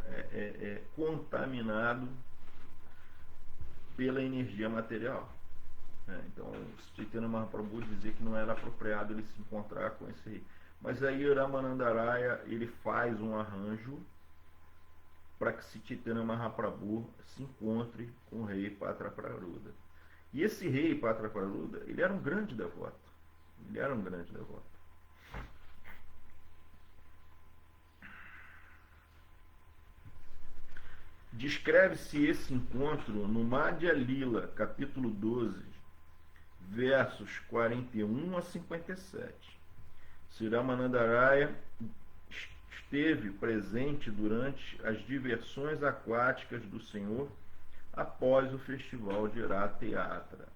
contaminado pela energia material. Então, Chaitanya Mahaprabhu dizia que não era apropriado ele se encontrar com esse rei. Mas aí Ramanandaraya ele faz um arranjo para que Chaitanya Mahaprabhu se encontre com o rei Prataparudra. E esse rei Prataparudra, ele era um grande devoto. Ele era um grande devoto. Descreve-se esse encontro no Madhya Lila, capítulo 12, versos 41 a 57. Sri Ramanandaraya esteve presente durante as diversões aquáticas do Senhor após o festival de Ratha Yatra.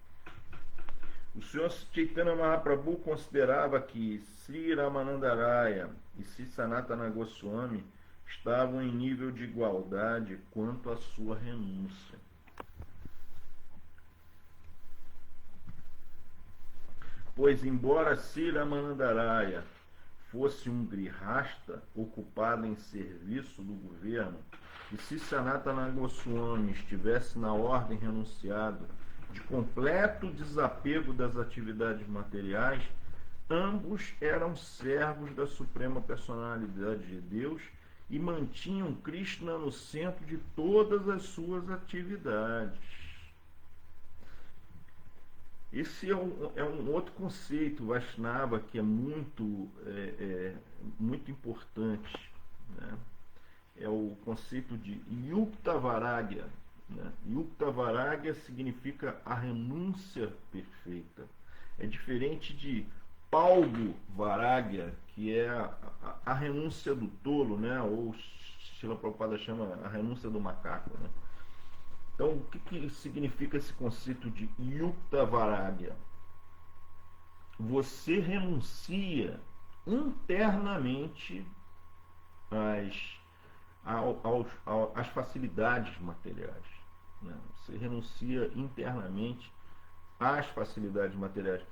O Sr. Chaitanya Mahaprabhu considerava que Sri Ramanandaraya e Sri Sanatana Goswami estavam em nível de igualdade quanto à sua renúncia. Pois, embora Sri Ramanandaraya fosse um grirasta ocupado em serviço do governo, e se Sanatana Goswami estivesse na ordem renunciado de completo desapego das atividades materiais, ambos eram servos da Suprema Personalidade de Deus e mantinham Krishna no centro de todas as suas atividades. Esse é um outro conceito Vaishnava que é muito importante, né? É o conceito de Yukta Vairagya, né? Yukta Vairagya significa a renúncia perfeita. É diferente de Palgu Vairagya, que é a renúncia do tolo, né? Ou Srila Prabhupada chama a renúncia do macaco, né? Então, o que significa esse conceito de Yukta Vairagya? Você renuncia internamente às facilidades materiais, né? Você renuncia internamente às facilidades materiais,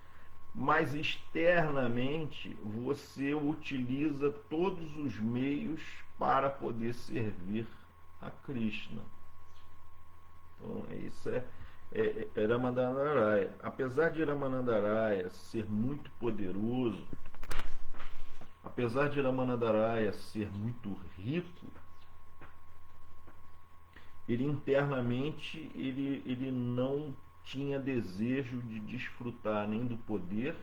mas externamente você utiliza todos os meios para poder servir a Krishna. Então, isso é Ramanandaraya. Apesar de Ramanandaraya ser muito poderoso, apesar de Ramanandaraya ser muito rico, ele internamente ele não tinha desejo de desfrutar nem do poder,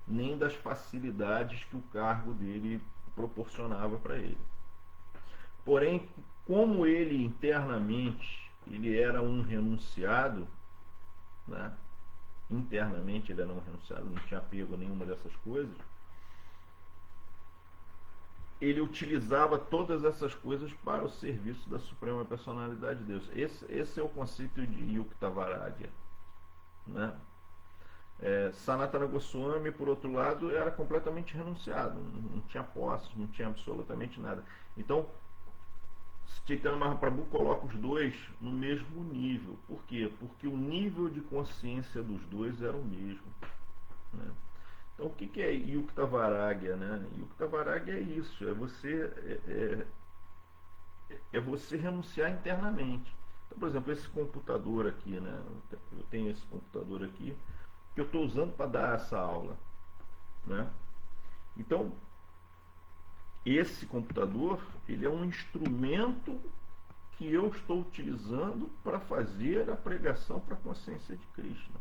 nem das facilidades que o cargo dele proporcionava para ele. Porém, como ele internamente ele era um renunciado, né? Internamente ele era um renunciado, não tinha apego a nenhuma dessas coisas, ele utilizava todas essas coisas para o serviço da Suprema Personalidade de Deus. Esse é o conceito de Yukta Vairagya, né? Sanatana Goswami, por outro lado, era completamente renunciado, não tinha posse, não tinha absolutamente nada. Então, Chaitanya Mahaprabhu coloca os dois no mesmo nível. Por quê? Porque o nível de consciência dos dois era o mesmo, né? Então, o que é Yukta Vairagya, né? Yukta Vairagya é isso, é você renunciar internamente. Então, por exemplo, esse computador aqui, né? Eu tenho esse computador aqui que eu estou usando para dar essa aula, né? Então, esse computador, ele é um instrumento que eu estou utilizando para fazer a pregação para a consciência de Krishna,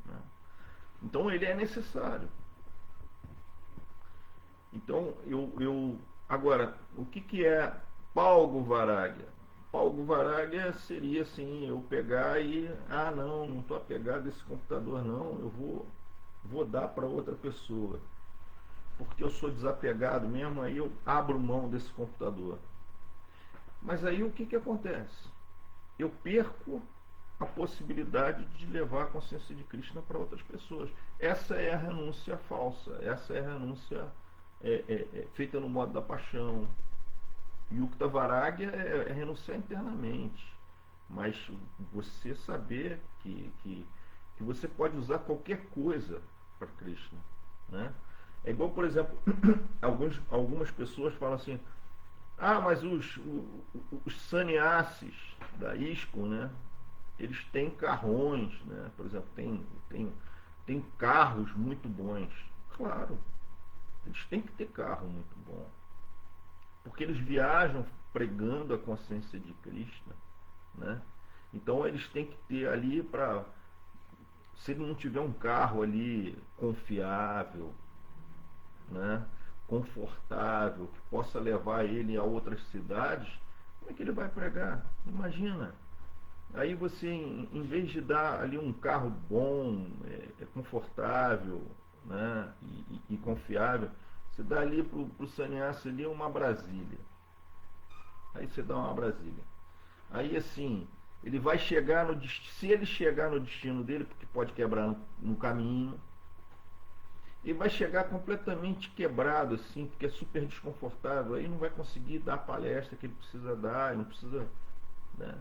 né? Então ele é necessário. Então agora, o que é Palgu Vairagya? Palgu Vairagya seria assim, eu pegar e não estou apegado a esse computador não, eu vou dar para outra pessoa, porque eu sou desapegado mesmo, aí eu abro mão desse computador. Mas aí o que acontece? Eu perco a possibilidade de levar a consciência de Krishna para outras pessoas. Essa é a renúncia falsa, essa é a renúncia feita no modo da paixão. Yukta Vairagya é renunciar internamente, mas você saber que você pode usar qualquer coisa para Krishna, né? É igual, por exemplo, algumas pessoas falam assim, mas os sannyasis da ISKCON, né? Eles têm carrões, né? Por exemplo, tem carros muito bons. Claro, eles têm que ter carro muito bom, porque eles viajam pregando a consciência de Krishna, né? Então eles têm que ter ali se ele não tiver um carro ali confiável, né? Confortável, que possa levar ele a outras cidades, como é que ele vai pregar? Imagina. Aí você, em vez de dar ali um carro bom, confortável, né, e confiável, você dá ali para o sannyasi ali uma Brasília. Aí você dá uma Brasília. Aí assim, ele vai chegar no destino, se ele chegar no destino dele, porque pode quebrar no caminho, ele vai chegar completamente quebrado, assim, porque é super desconfortável, aí não vai conseguir dar a palestra que ele precisa dar, não precisa... Né?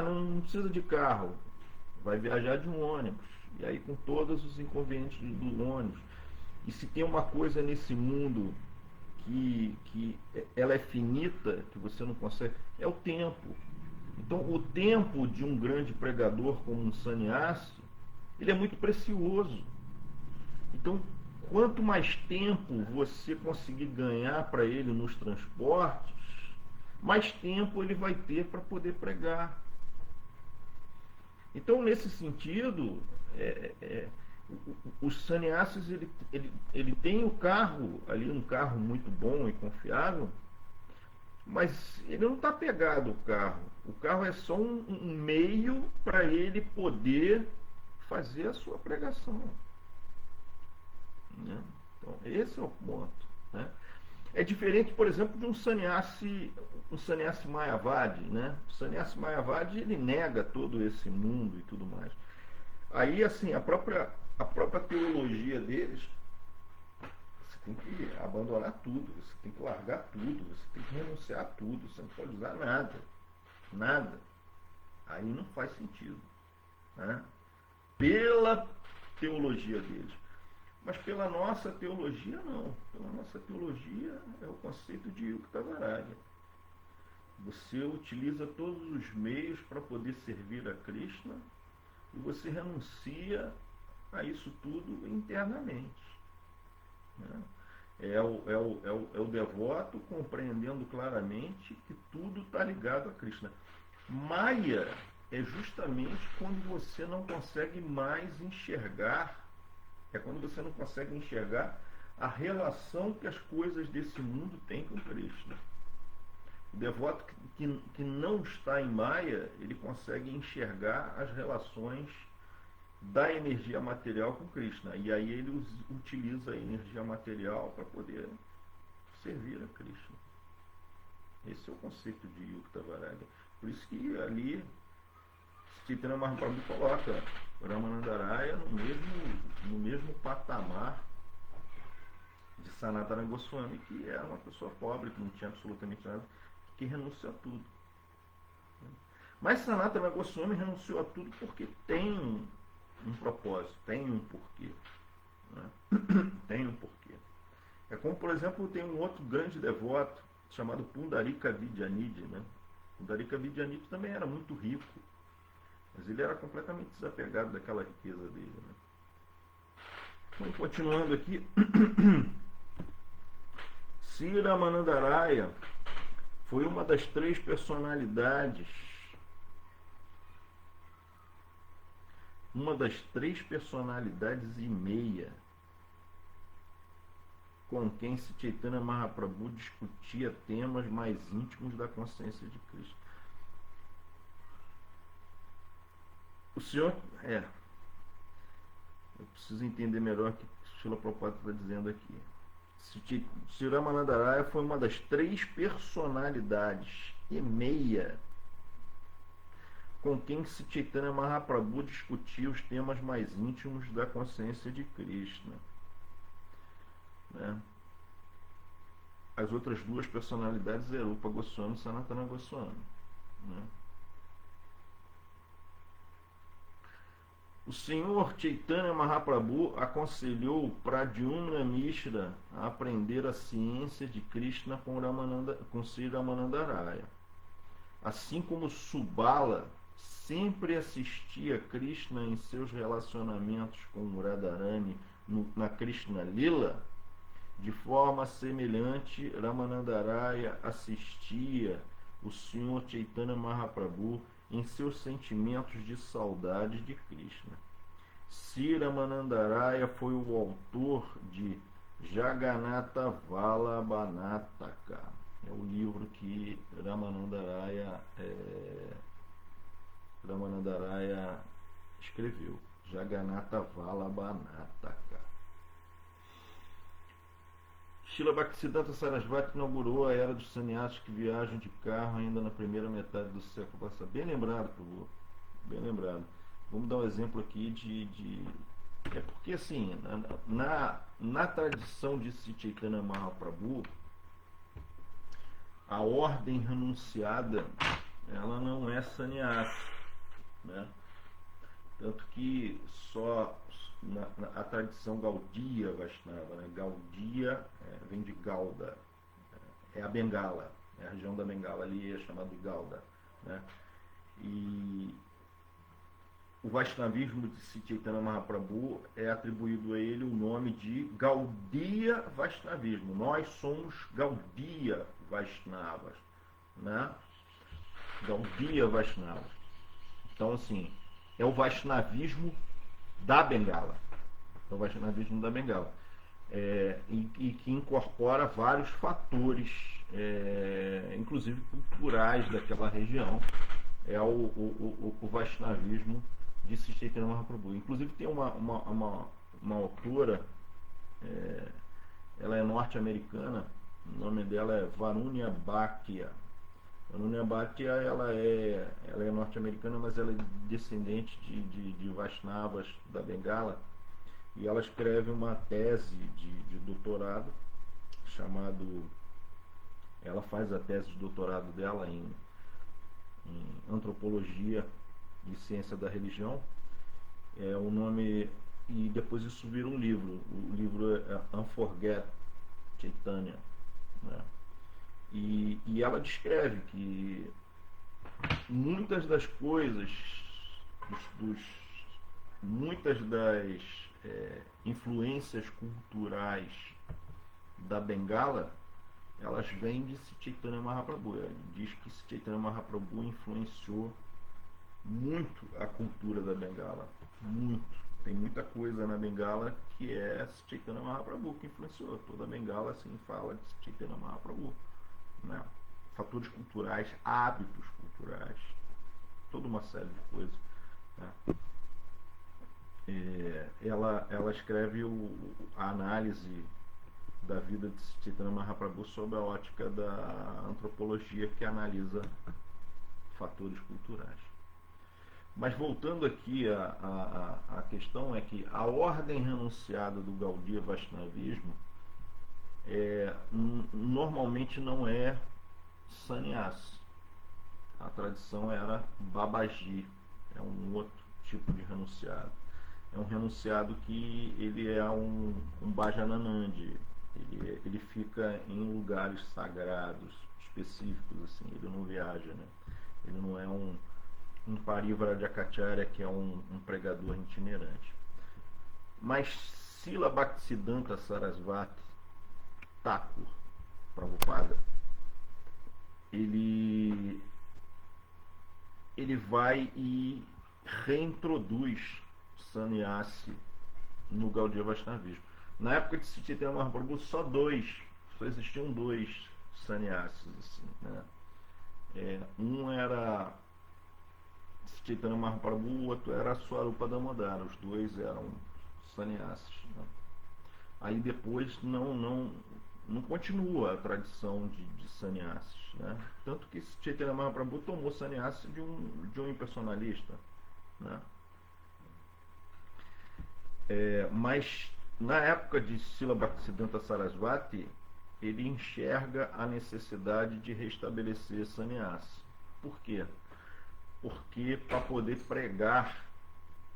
Não precisa de carro, vai viajar de um ônibus, e aí com todos os inconvenientes do ônibus, E se tem uma coisa nesse mundo que ela é finita, que você não consegue, é o tempo. Então, o tempo de um grande pregador como um sannyasi, ele é muito precioso. Então, quanto mais tempo você conseguir ganhar para ele nos transportes, mais tempo ele vai ter para poder pregar. Então, nesse sentido, os sannyasis, ele tem o carro, ali um carro muito bom e confiável, mas ele não está pegado ao carro. O carro é só um meio para ele poder fazer a sua pregação. Né? Então, esse é o ponto. Né? É diferente, por exemplo, de um sannyasi Mayavadi. Né? O sannyasi Mayavadi, ele nega todo esse mundo e tudo mais. Aí, assim, a própria teologia deles, você tem que abandonar tudo, você tem que largar tudo, você tem que renunciar a tudo, você não pode usar nada. Nada. Aí não faz sentido. Né? Pela teologia deles. Mas pela nossa teologia, não. Pela nossa teologia é o conceito de Yuktavaraga. Você utiliza todos os meios para poder servir a Krishna e você renuncia a isso tudo internamente. Né? É o devoto compreendendo claramente que tudo está ligado a Krishna. Maya é justamente quando você não consegue mais enxergar, é quando você não consegue enxergar a relação que as coisas desse mundo têm com Krishna. O devoto que não está em Maya, ele consegue enxergar as relações da energia material com Krishna. E aí ele utiliza a energia material para poder servir a Krishna. Esse é o conceito de Yuktavaraga. Por isso que ali Chaitanya Mahaprabhu coloca Ramanandaraya no mesmo patamar de Sanatana Goswami, que era uma pessoa pobre, que não tinha absolutamente nada, que renunciou a tudo. Mas Sanatana Goswami renunciou a tudo porque tem um propósito, tem um porquê. Né? Tem um porquê. É como, por exemplo, tem um outro grande devoto chamado Pundarika Vidyanidhi. Né? Pundarika Vidyanidhi também era muito rico, mas ele era completamente desapegado daquela riqueza dele. Né? Então, continuando aqui, Sri Ramanandaraya foi uma das 3 personalidades, e meia com quem Chaitanya Mahaprabhu discutia temas mais íntimos da consciência de Cristo. O senhor, eu preciso entender melhor o que Srila Prabhupada está dizendo aqui. Sri Ramanandaraya foi uma das 3 personalidades e meia com quem Chaitanya Mahaprabhu discutia os temas mais íntimos da consciência de Krishna. Né? As outras 2 personalidades eram Rupa Goswami e Sanatana Goswami. Né? O senhor Chaitanya Mahaprabhu aconselhou Pradyumna Mishra a aprender a ciência de Krishna com Sri Ramanandaraya. Assim como Subala sempre assistia Krishna em seus relacionamentos com Radharani na Krishna Lila, de forma semelhante, Ramanandaraya assistia o senhor Chaitanya Mahaprabhu em seus sentimentos de saudade de Krishna. Sri Ramanandaraya foi o autor de Jagannatha Vallabhanataka. É o livro que Ramanandaraya escreveu. Jagannatha Vallabhanataka. Srila Bhaktisiddhanta Sarasvati inaugurou a era dos sannyasis que viajam de carro ainda na primeira metade do século passado. Bem lembrado, por favor. Bem lembrado. Vamos dar um exemplo aqui de... É porque, assim, na tradição de Chaitanya Mahaprabhu, a ordem renunciada, ela não é sannyasa. Né? Tanto que só a tradição Gaudiya Vaishnava, né? Gaudiya vem de Gauda, é a Bengala, né? A região da Bengala ali é chamada de Gauda, né? E o Vaishnavismo de Sri Chaitanya Mahaprabhu é atribuído a ele o nome de Gaudiya Vaishnavismo. Nós somos Gaudiya Vaishnavas, né? Gaudiya Vaishnavas. Então, assim, é o Vaishnavismo da Bengala. É o Vaishnavismo da Bengala. E que incorpora vários fatores, inclusive culturais daquela região. É o Vaishnavismo de Sri Chaitanya Mahaprabhu. Inclusive tem uma autora, ela é norte-americana, o nome dela é Varunya Bhatia. Varunya Bhatia, ela é norte-americana, mas ela é descendente de Vaishnavas da Bengala, e ela escreve uma tese de doutorado ela faz a tese de doutorado dela em antropologia e ciência da religião, o nome, e depois isso vira um livro. O livro é Unforget Chaitanya, né? E ela descreve que muitas das coisas, muitas das influências culturais da Bengala, elas vêm de Sri Chaitanya Mahaprabhu. Ela diz que Sri Chaitanya Mahaprabhu influenciou muito a cultura da Bengala. Muito. Tem muita coisa na Bengala que é Sri Chaitanya Mahaprabhu que influenciou. Toda a Bengala assim fala de Sri Chaitanya Mahaprabhu, né? Fatores culturais, hábitos culturais, toda uma série de coisas, né? Ela escreve a análise da vida de Sri Chaitanya Mahaprabhu sob a ótica da antropologia, que analisa fatores culturais. Mas voltando aqui, a questão é que a ordem renunciada do Gaudiya Vaishnavismo normalmente não é sannyas. A tradição era Babaji, é um outro tipo de renunciado. É um renunciado que ele é um Bhajananandi. Ele fica em lugares sagrados específicos, assim, ele não viaja, né? Ele não é um Parivrajakacharya, que é um pregador itinerante. Mas Srila Bhaktisiddhanta Sarasvati Thakur Prabhupada, ele vai e reintroduz sannyasi no Gaudiya Vaishnavismo. Na época de Sri Chaitanya Mahaprabhu, só existiam dois sannyasis, assim, né? Um era Sri Chaitanya Mahaprabhu, o outro era Swarupa Damodara. Os dois eram sannyasis, né? Aí depois não continua a tradição de sannyasis, né? Tanto que Sri Chaitanya Mahaprabhu tomou sannyasi de um impersonalista, né? Mas na época de Srila Bhaktisiddhanta Sarasvati, ele enxerga a necessidade de restabelecer sannyasi. Por quê? Porque para poder pregar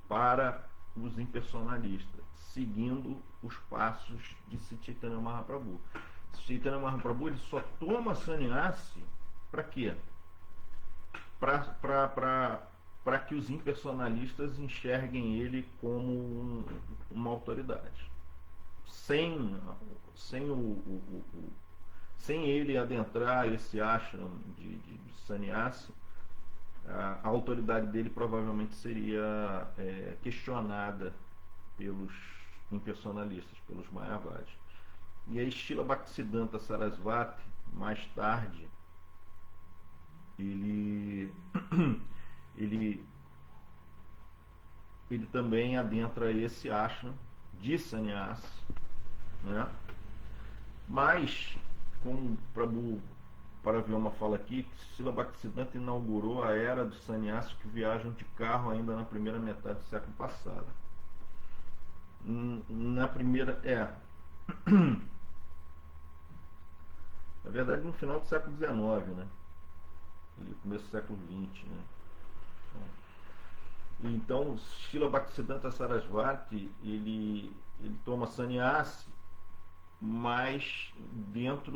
para os impersonalistas, seguindo os passos de Sri Chaitanya Mahaprabhu. Sri Chaitanya Mahaprabhu ele só toma sannyasi para quê? Para que os impersonalistas enxerguem ele como uma autoridade. Sem ele adentrar esse ashram de sannyasi, a autoridade dele provavelmente seria questionada pelos impersonalistas, pelos Mayavadis. E aí Srila Bhaktisiddhanta Sarasvati, mais tarde, ele também adentra esse ashram de sannyasi, né? Mas, como Prabhu Paravyoma fala aqui, Srila Bhaktisiddhanta inaugurou a era dos sannyasis que viajam de carro ainda na primeira metade do século passado. Na primeira... Na verdade, no final do século XIX, né? E começo do século XX, né? Então, Srila Bhaktisiddhanta Sarasvati, ele toma sannyasi, mas dentro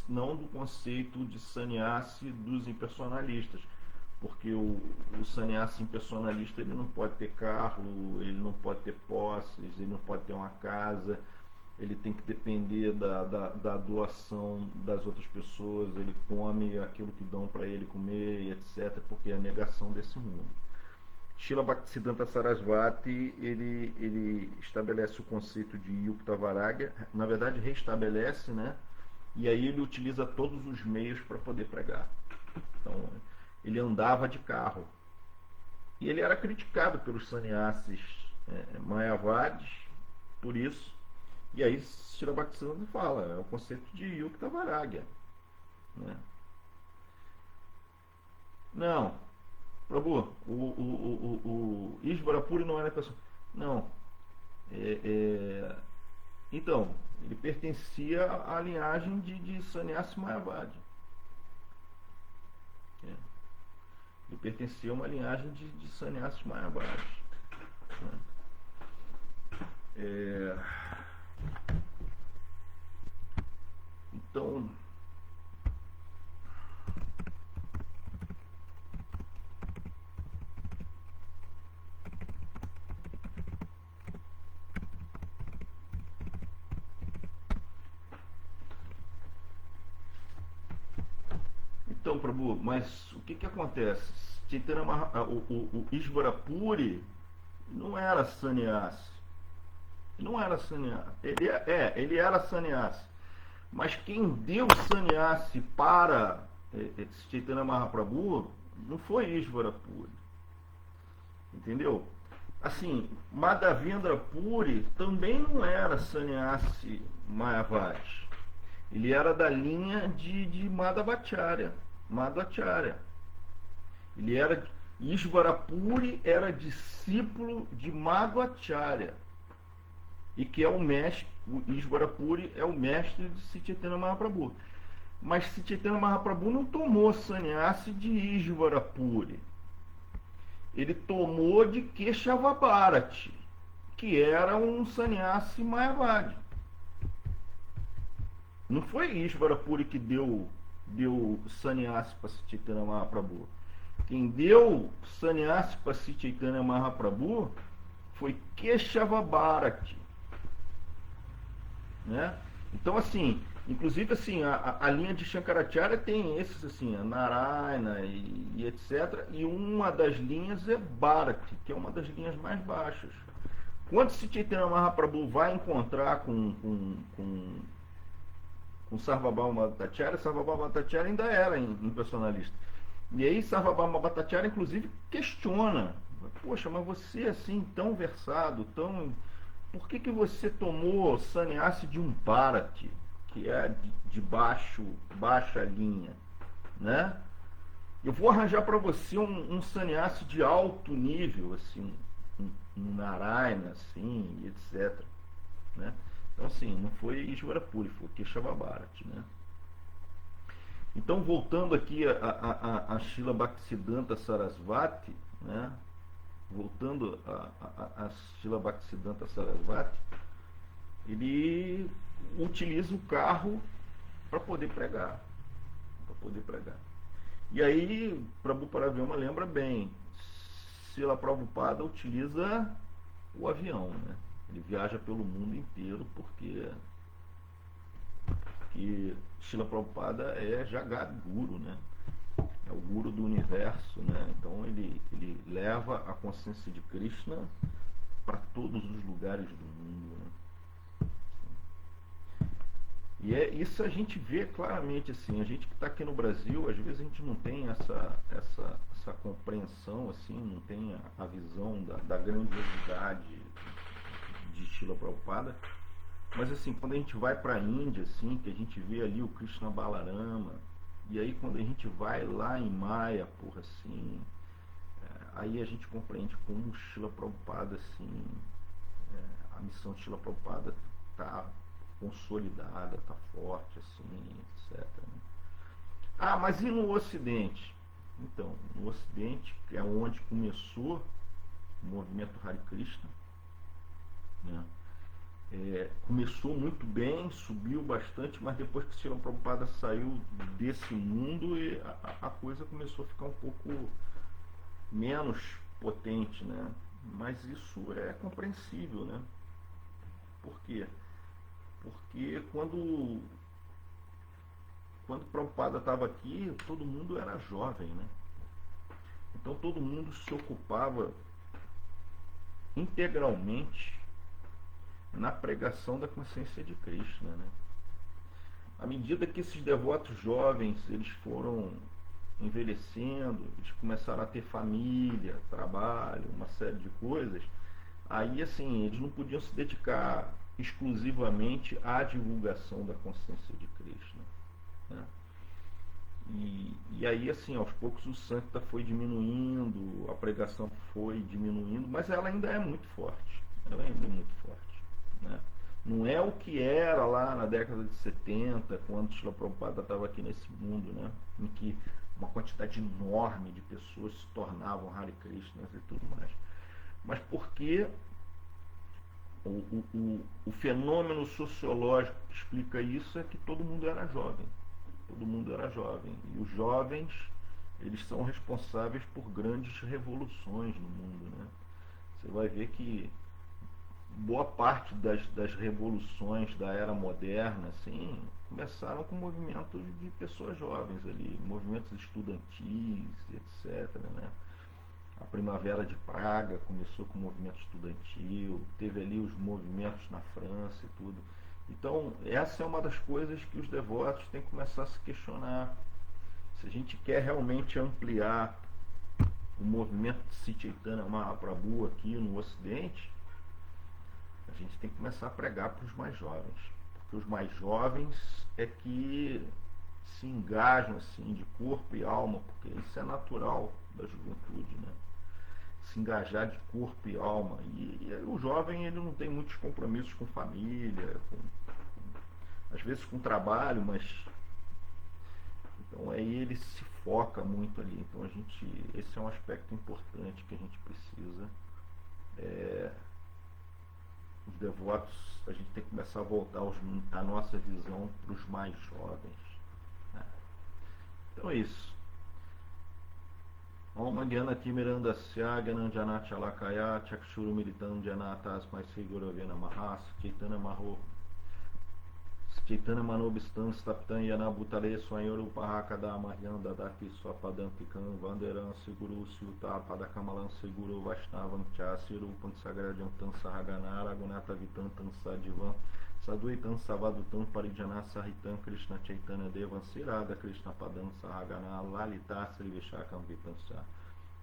não do conceito de sannyasi dos impersonalistas, porque o sannyasi impersonalista ele não pode ter carro, ele não pode ter posses, ele não pode ter uma casa, ele tem que depender da doação das outras pessoas, ele come aquilo que dão para ele comer, etc., porque é a negação desse mundo. Srila Bhaktisiddhanta Sarasvati ele estabelece o conceito de Yukta Vairagya, na verdade restabelece, né? E aí ele utiliza todos os meios para poder pregar. Então, ele andava de carro. E ele era criticado pelos sannyasis mayavadis por isso. E aí Srila Bhaktisiddhanta fala, é o conceito de Yukta Vairagya, né? Não, Prabhu, o Ishvara Puri não era pessoa. Não. Então, ele pertencia à linhagem de Sannyasi Mayavadi. Ele pertencia a uma linhagem de Sannyasi Mayavadi. Então, Prabhu, mas o que acontece? Chaitanya o Ishvara Puri não era sannyasi. Não era sannyasi. Ele era sannyasi. Mas quem deu sannyasi para Chaitanya Mahaprabhu não foi Ishvara Puri. Entendeu? Assim, Madhavendra Puri também não era sannyasi Mayavadi. Ele era da linha de Madhavacharya. Ele era Ishvara Puri era discípulo de Madhavacharya. E que é o mestre, o Ishvara Puri é o mestre de Sri Chaitanya Mahaprabhu. Mas Sri Chaitanya Mahaprabhu não tomou sannyasi de Ishvara Puri. Ele tomou de Keshava Bharati, que era um sannyasi Mayavadi. Não foi Ishvara Puri que deu sannyasi para Sri Chaitanya Mahaprabhu. Quem deu sannyasi para Sri Chaitanya Mahaprabhu foi Keshava Bharati, né? Então, assim, inclusive assim, a linha de Shankaracharya tem esses assim, a Narayana e etc. E uma das linhas é Bharati, que é uma das linhas mais baixas. Quando Sri Chaitanya Mahaprabhu vai encontrar com Sarvabhauma Bhattacharya, Sarvabhauma Bhattacharya ainda era impersonalista. E aí Sarvabhauma Bhattacharya inclusive questiona: poxa, mas você assim tão versado, por que você tomou sannyasi de um Bharati, que é de baixa linha, né? Eu vou arranjar para você um sannyasi de alto nível, assim, um Narayana, assim, etc, né? Então, assim, não foi Ishvara Puri, foi Keshava Bharati, né? Então, voltando aqui a Srila Bhaktisiddhanta Sarasvati, né? Voltando a Srila Bhaktisiddhanta Sarasvati, ele utiliza o carro para poder pregar. E aí, Prabhu Paravyama lembra bem, Srila Prabhupada utiliza o avião, né? Ele viaja pelo mundo inteiro porque Srila Prabhupada é Jagat Guru, né? É o guru do universo, né? Então ele leva a consciência de Krishna para todos os lugares do mundo, né? E isso a gente vê claramente assim, a gente que está aqui no Brasil, às vezes a gente não tem essa compreensão, assim, não tem a visão da grandiosidade de Srila Prabhupada, mas assim, quando a gente vai para a Índia, assim, que a gente vê ali o Krishna Balarama, e aí quando a gente vai lá em Mayapur, assim, aí a gente compreende como Srila Prabhupada, assim, a missão de Srila Prabhupada está consolidada, está forte, assim, etc, né? Ah, mas e no Ocidente? Então, no Ocidente, que é onde começou, o movimento Hare Krishna, né? Começou muito bem, subiu bastante, mas depois que Srila Prabhupada saiu desse mundo, a coisa começou a ficar um pouco menos potente, né? Mas isso é compreensível, né? Por quê? Porque quando Prabhupada estava aqui, todo mundo era jovem, né? Então todo mundo se ocupava integralmente na pregação da consciência de Krishna, né? À medida que esses devotos jovens eles foram envelhecendo, eles começaram a ter família, trabalho, uma série de coisas, aí assim, eles não podiam se dedicar exclusivamente à divulgação da consciência de Krishna, né? E aí assim, aos poucos o Sankirtan foi diminuindo, a pregação foi diminuindo, mas ela ainda é muito forte, ela ainda é muito forte, né? Não é o que era lá na década de 70, quando Srila Prabhupada estava aqui nesse mundo, né? Em que uma quantidade enorme de pessoas se tornavam Hare Krishnas e tudo mais. Mas porque o fenômeno sociológico que explica isso é que todo mundo era jovem. Todo mundo era jovem. E os jovens, eles são responsáveis por grandes revoluções no mundo, né? Você vai ver que boa parte das revoluções da era moderna, assim, começaram com movimentos de pessoas jovens ali, movimentos estudantis, etc, né? A Primavera de Praga começou com o movimento estudantil, teve ali os movimentos na França e tudo. Então, essa é uma das coisas que os devotos têm que começar a se questionar. Se a gente quer realmente ampliar o movimento de Sri Chaitanya Mahaprabhu aqui no Ocidente, a gente tem que começar a pregar para os mais jovens. Porque os mais jovens é que se engajam assim, de corpo e alma, porque isso é natural da juventude, né? Se engajar de corpo e alma. E o jovem ele não tem muitos compromissos com família, às vezes com trabalho, mas então aí ele se foca muito ali. Então esse é um aspecto importante que a gente precisa. Os devotos, a gente tem que começar a voltar a nossa visão para os mais jovens, né? Então é isso. Om Gyana Timirandasya Gyananjana Chalakaya Chakshuru Militam Janatas Maisi Guravena Mahas Chaitanya Manobistan Staptan Yana Bhutale Swayuru Pahakada Mahyan Dadaki Swapadam Pikam Vanderam Siguru Syuta Padakamalam Siguru Vaishnavam Chasiru Pansagradiam Tan Sahaganara Gunata Vitam Tan Sadivam Saduitam Savadutam Parijana Sahitam Krishna Chaitanya Devan Sirada Krishna Padam Sahagana Lalita Sri Vishakam Vitamsa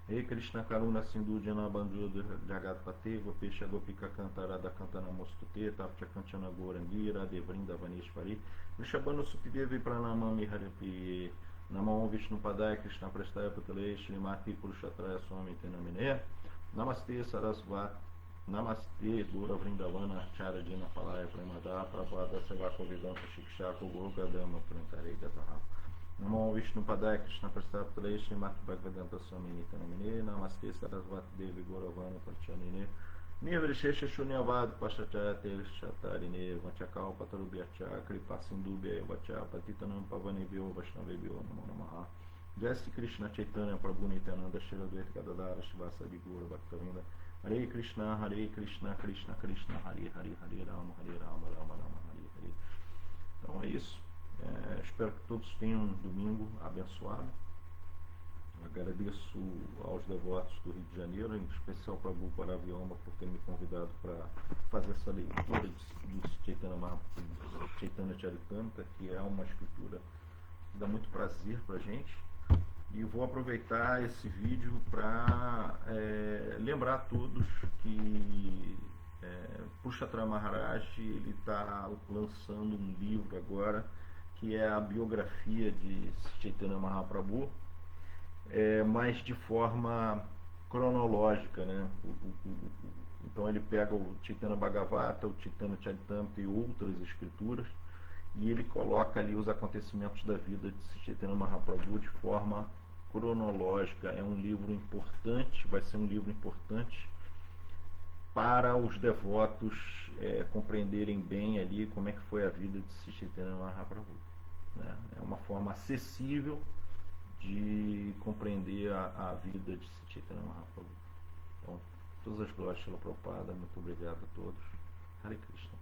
He Krishna Karuna Sindhu Jana Bandhu Jagat Pateva Pesha Gopika Kantarada Kantana Mostute Tapcha Kanchana Gorangira Devrinda Vanishvari Vishabano Supidevi Pranamami Haripi Namam Vishnu Padaya Krishna Prestaya Putale Shrimati Purushatraya Swami Tenamine Namaste Sarasvati Namaste Gura Vrindavana Charadina Palaya Premada Prabhada Sevako Vedanta Shikshako Gurga Dhamma Prantare Gataha Namo Vishnu Padaya Krishna Prastap Putale Shrimati Bhagavadanta Swami Tenamine Namaste Sarasvati Devi Guravana Pachanine Nivrishesha Shunyavad Pashachaya Terishatarine Vachakao Patarubhyacha Kripa Sindubhya Vacha Patitanam Pavanebhyo Vaishnavebhyo Namo Namaha Jai Sri Krishna Chaitanya Prabhu Nityananda Shira Dvaita Gadadara Shivasadi Gura Bhaktavinda Hare Krishna Krishna Krishna Hare Hare Hare Rama Rama Hare Hare. Então é isso. Espero que todos tenham um domingo abençoado. Agradeço aos devotos do Rio de Janeiro, em especial para Prabhu Paravyoma por ter me convidado para fazer essa leitura do Chaitanya Charitamrita, que é uma escritura que dá muito prazer para a gente. E vou aproveitar esse vídeo para lembrar a todos que Purushottam Maharaj ele está lançando um livro agora que é a biografia de Chaitanya Mahaprabhu, mas de forma cronológica, né? Então ele pega o Chaitanya Bhagavata, o Chaitanya Charitamrita e outras escrituras e ele coloca ali os acontecimentos da vida de Chaitanya Mahaprabhu de forma cronológica. É um livro importante, vai ser um livro importante para os devotos compreenderem bem ali como é que foi a vida de Sri Chaitanya Mahaprabhu, né? É uma forma acessível de compreender a vida de Sri Chaitanya Mahaprabhu. Então, todas as glórias, Srila Prabhupada, muito obrigado a todos. Hare Krishna.